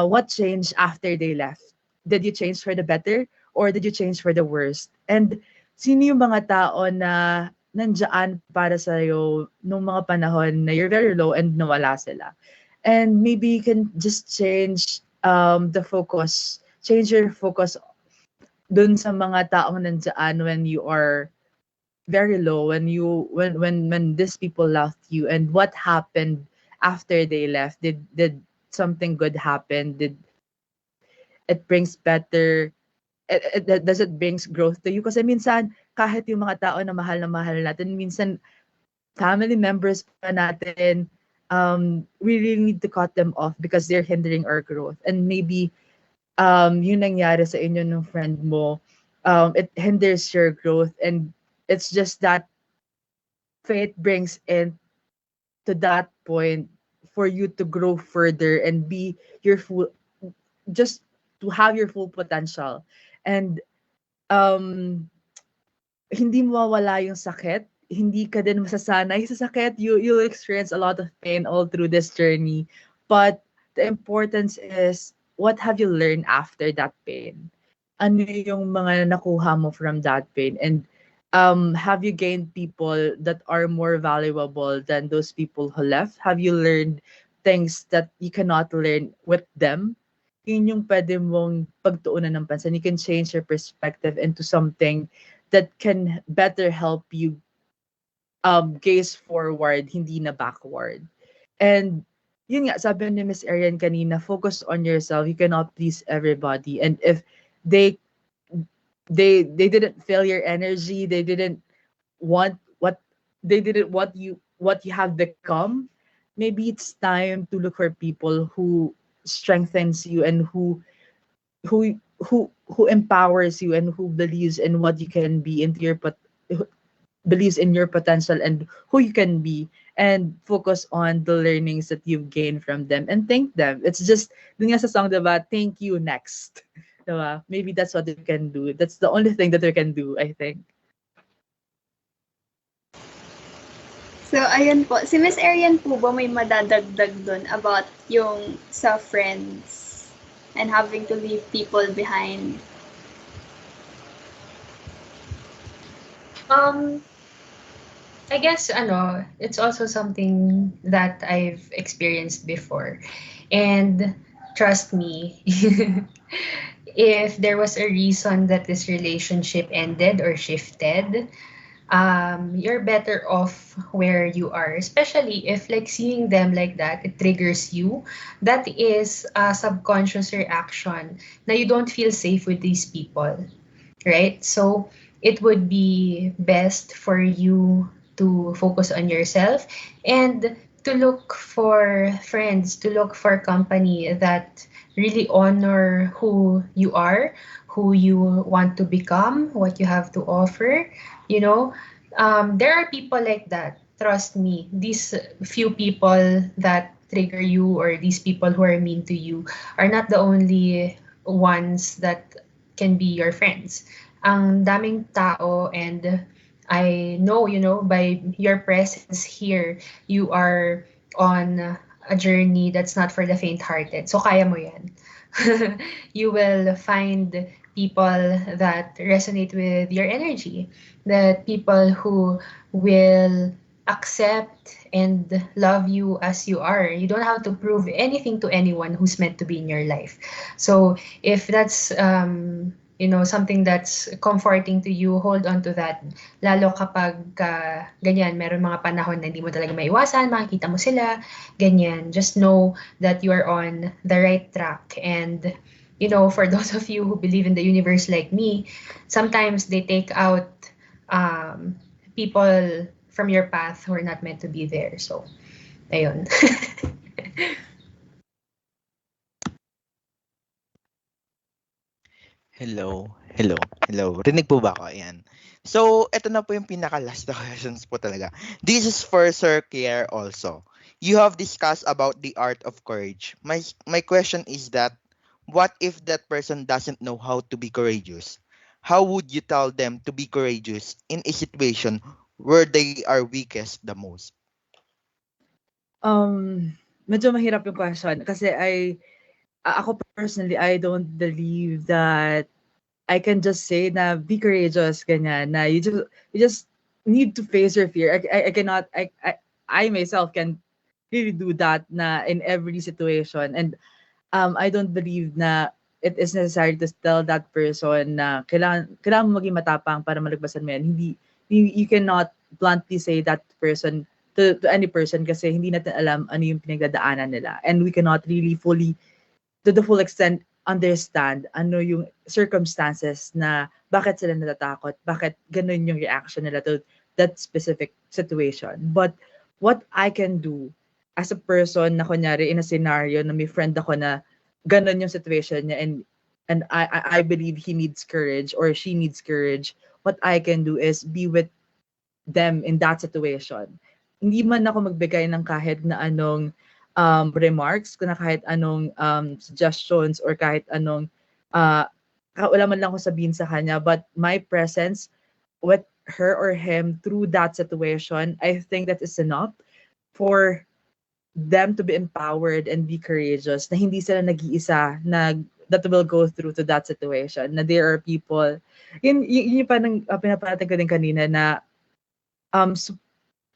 what changed after they left. Did you change for the better or did you change for the worst? And sino yung mga tao na nandiyan para sa'yo nung mga panahon na you're very low and nawala sila? And maybe you can just change the focus, change your focus dun sa mga taong nandiyan when you are very low, when these people left you, and what happened after they left. Did something good happen? Did it brings better, does it brings growth to you? Kasi minsan kahit yung mga tao na mahal natin, minsan family members pa natin, we really need to cut them off because they're hindering our growth. And maybe yung nangyari sa inyo ng friend mo, it hinders your growth, and it's just that fate brings in to that point for you to grow further and be your full, just to have your full potential. And um hindi mawawala yung sakit, hindi ka din masasanay sa sakit. You'll experience a lot of pain all through this journey, but the importance is, what have you learned after that pain? Ano yung mga nakuha mo from that pain? And have you gained people that are more valuable than those people who left? Have you learned things that you cannot learn with them? Yun yung pwede mong pagtuunan ng pansin. You can change your perspective into something that can better help you gaze forward, hindi na backward. And yun nga, sabi ni Miss Arian kanina, focus on yourself. You cannot please everybody. And if they they didn't feel your energy, want what they didn't want what you have become, maybe it's time to look for people who strengthens you, and who empowers you, and who believes in what you can be, into your who believes in your potential and who you can be, and focus on the learnings that you've gained from them and thank them. It's just dun nga sa song, diba? Thank you next. Diba? Maybe that's what you can do. That's the only thing that you can do, I think. So, ayun po. Si Miss Arian po ba may madadagdag dun about yung sa friends and having to leave people behind? Um, I guess it's also something that I've experienced before. And trust me, if there was a reason that this relationship ended or shifted, you're better off where you are, especially if like seeing them like that, it triggers you. That is a subconscious reaction. Now you don't feel safe with these people, right? So it would be best for you to focus on yourself and to look for friends, to look for company that really honor who you are, who you want to become, what you have to offer. You know, there are people like that. Trust me, these few people that trigger you or these people who are mean to you are not the only ones that can be your friends. Ang daming tao, and I know, by your presence here, you are on a journey that's not for the faint-hearted. So kaya mo yan. You will find people that resonate with your energy, that people who will accept and love you as you are. You don't have to prove anything to anyone who's meant to be in your life. So if that's something that's comforting to you, hold on to that. Lalo kapag ganyan, meron mga panahon na hindi mo talaga maiwasan, makikita mo sila, ganyan. Just know that you are on the right track. And for those of you who believe in the universe like me, sometimes they take out um, people from your path who are not meant to be there. So, ayun. Hello, hello, hello. Rinig po ba ako? Ayan. So, ito na po yung pinaka-last na questions po talaga. This is for Sir Kier also. You have discussed about the art of courage. My question is that, what if that person doesn't know how to be courageous? How would you tell them to be courageous in a situation where they are weakest the most? Medyo mahirap yung question kasi ako personally, I don't believe that I can just say na be courageous, ganyan, na you just need to face your fear. I cannot, I myself can really do that na in every situation. And I don't believe na it is necessary to tell that person na kailangan mo maging matapang para malagpasan mo yan. Hindi, you cannot bluntly say that person to any person kasi hindi natin alam ano yung pinagdadaanan nila. And we cannot really fully, to the full extent, understand ano yung circumstances na bakit sila natatakot, bakit ganun yung reaction nila to that specific situation. But what I can do as a person na kunyari in a scenario na may friend ako na ganun yung situation niya, and I believe he needs courage or she needs courage, what I can do is be with them in that situation. Hindi man ako magbigay ng kahit na anong remarks, kung na kahit anong suggestions or kahit anong uh, wala man lang ako sabihin sa kanya, but my presence with her or him through that situation, I think that is enough for them to be empowered and be courageous, na hindi sila nag-iisa na that will go through to that situation, na there are people, yun yung parang pinapanatag ko din kanina na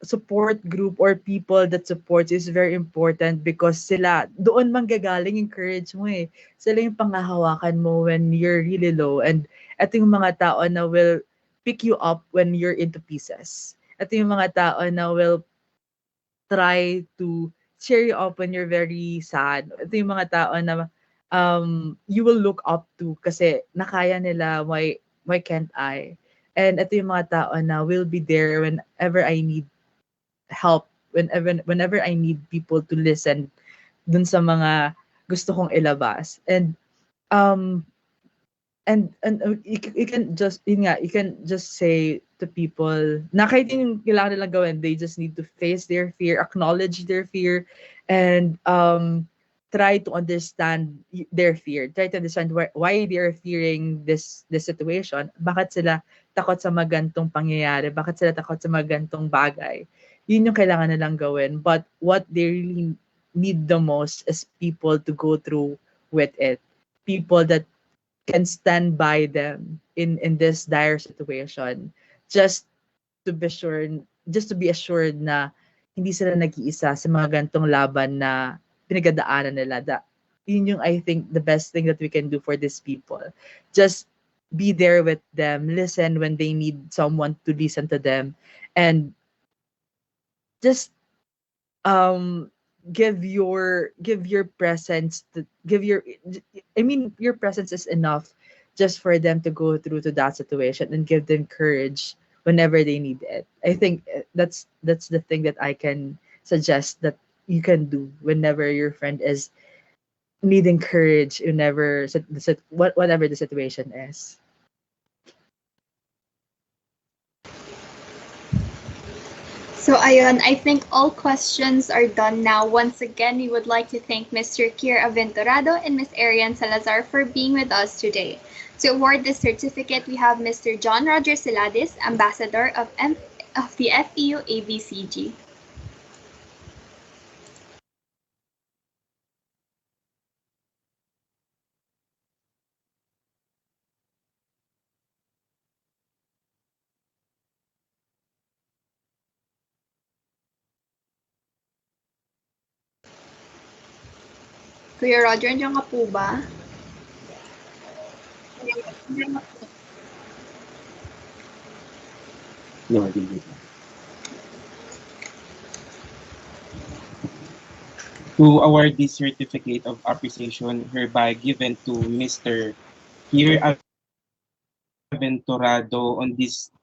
support group or people that supports is very important because sila, doon manggagaling yung courage mo eh. Sila yung panghahawakan mo when you're really low, and ito yung mga tao na will pick you up when you're into pieces. Ito yung mga tao na will try to cheer you up when you're very sad. Ito yung mga tao na you will look up to kasi nakaya nila, why can't I? And ito yung mga tao na will be there whenever I need help, whenever I need people to listen dun sa mga gusto kong ilabas. Um you can just you can just say to people na kahit yun yung kailangan nilang gawin, they just need to face their fear, acknowledge their fear, and try to understand their fear, try to understand why they are fearing this situation, bakit sila takot sa mga gantong pangyayari, bakit sila takot sa mga gantong bagay. yun yung kailangan nilang gawin. But what they really need the most is people to go through with it. People that can stand by them in this dire situation. Just to be sure, just to be assured na hindi sila nag-iisa sa mga gantong laban na pinagdadaanan nila. Yun yung I think the best thing that we can do for these people. Just be there with them, listen when they need someone to listen to them, and just um give your presence to give your I mean your presence is enough just for them to go through to that situation and give them courage whenever they need it. I think that's the thing that I can suggest that you can do whenever your friend is needing courage, whenever whatever the situation is. So ayun, I think all questions are done now. Once again, we would like to thank Mr. Kier Aventurado and Ms. Arian Salazar for being with us today. To award this certificate, we have Mr. John Roger Siladis, Ambassador of the FEU ABCG. Kuya Roger, nandiyan ka po ba? No, I didn't. To award this certificate of appreciation hereby given to Mr. Kier Aventurado on this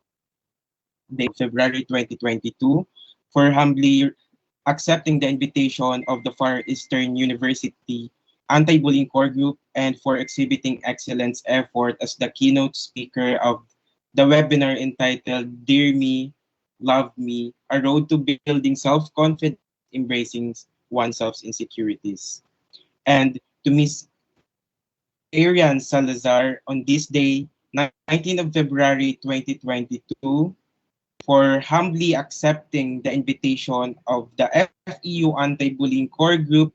day, February 2022, for humbly accepting the invitation of the Far Eastern University Anti-Bullying Core Group and for exhibiting excellence effort as the keynote speaker of the webinar entitled Dear Me, Love Me, A Road to Building Self-Confidence and Embracing Oneself's Insecurities. And to Miss Arian Salazar on this day, 19th of February 2022, for humbly accepting the invitation of the FEU Anti-Bullying Core Group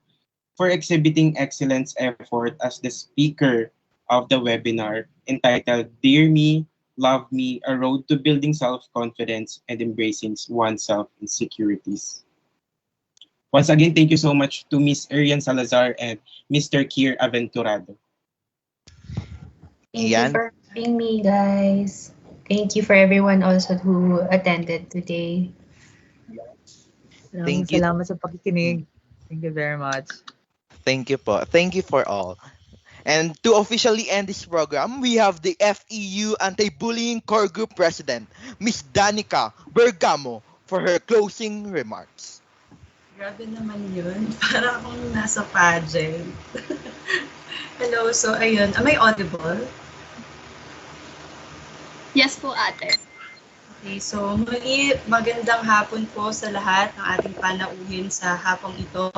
for exhibiting excellence effort as the speaker of the webinar entitled Dear Me, Love Me, A Road to Building Self-Confidence and Embracing Oneself Insecurities. Once again, thank you so much to Miss Arian Salazar and Mr. Kier Aventurado. Thank you Ian, for having me, guys. Thank you for everyone also who attended today. Maraming thank you. salamat sa Mm, pakikinig. Thank you very much. Thank you po. Thank you for all. And to officially end this program, we have the FEU Anti-Bullying Core Group President, Miss Danica Bergamo, for her closing remarks. Grabe naman yun. Para akong nasa pageant. Hello, so ayun. Am I audible? Yes po, ate. Okay, so muli magandang hapon po sa lahat ng ating panauhin sa hapong ito.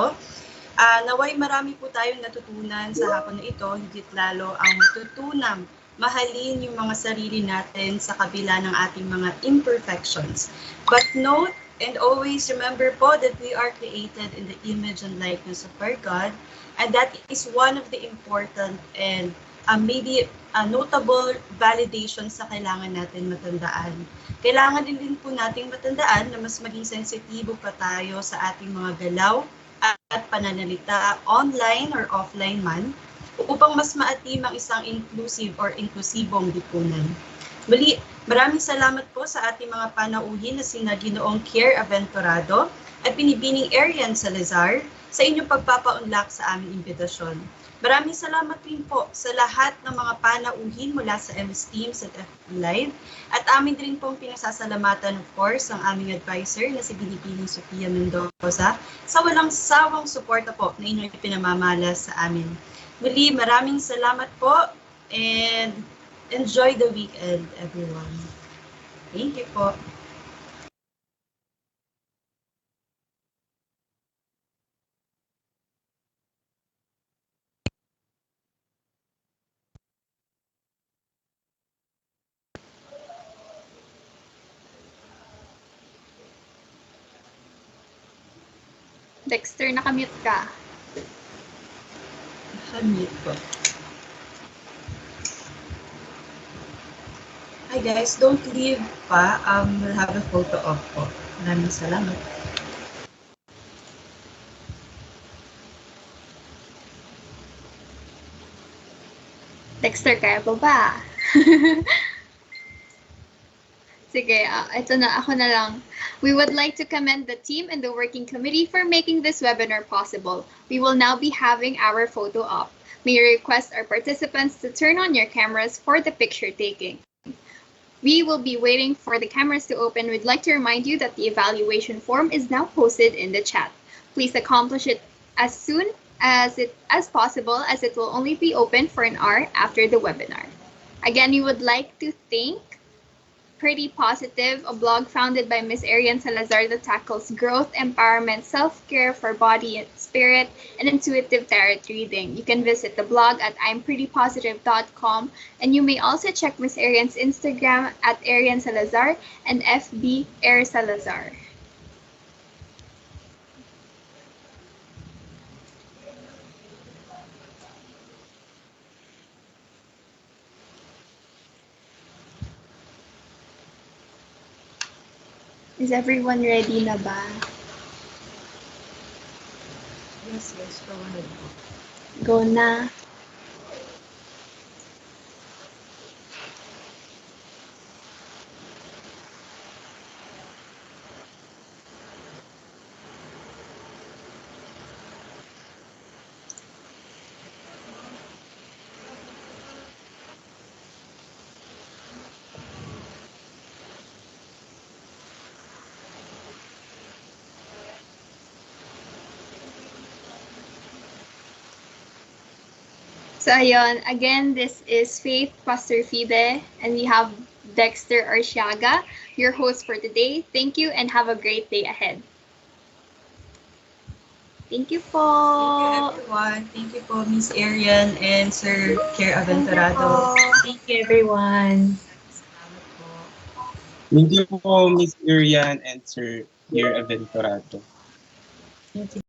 Naway marami po tayong natutunan sa hapon na ito, higit lalo ang matutunang mahalin yung mga sarili natin sa kabila ng ating mga imperfections. But note and always remember po that we are created in the image and likeness of our God, and that is one of the important and maybe notable validation sa kailangan natin matandaan. Kailangan din po nating matandaan na mas maging sensitibo pa tayo sa ating mga galaw at pananalita online or offline man upang mas maatim ang isang inclusive or inklusibong lipunan. Muli, maraming salamat po sa ating mga panauhin na sina Ginoong Kier Aventurado at Binibining Arian Salazar sa inyong pagpapaunlak sa aming imbitasyon. Maraming salamat rin po sa lahat ng mga panauhin mula sa MS Teams at FB Live. At amin din pong pinasasalamatan of course ang aming advisor na si Binibining Sofia Mendoza sa walang sawang suporta po na inyong pinamamalas sa amin. Muli, maraming salamat po and enjoy the weekend, everyone. Thank you po. Dexter, nakamute ka. Naka-mute po. Hi guys, don't leave pa. We'll have a photo op po. Maraming salamat. Dexter, kaya pa ba? Sige, ito na, ako na lang. We would like to commend the team and the working committee for making this webinar possible. We will now be having our photo op. May I request our participants to turn on your cameras for the picture taking. We will be waiting for the cameras to open. We'd like to remind you that the evaluation form is now posted in the chat. Please accomplish it as soon as possible, as it will only be open for an hour after the webinar. Again, we would like to thank Pretty Positive, a blog founded by Ms. Arian Salazar that tackles growth, empowerment, self-care for body and spirit, and intuitive tarot reading. You can visit the blog at I'mPrettyPositive.com, and you may also check Ms. Arian's Instagram at Arian Salazar and FB Air Salazar. Is everyone ready na ba? Yes, go ahead po. Go na. So ayun, again, this is Faith Pastor Fide, and we have Dexter Arsiaga, your host for today. Thank you and have a great day ahead. Thank you po. Thank you everyone. Thank you po Miss Arian and Sir Kier Aventurado. Thank you, everyone. Salamat po. Thank you po, Miss Irian and Sir Pierre Aventurado. Thank you.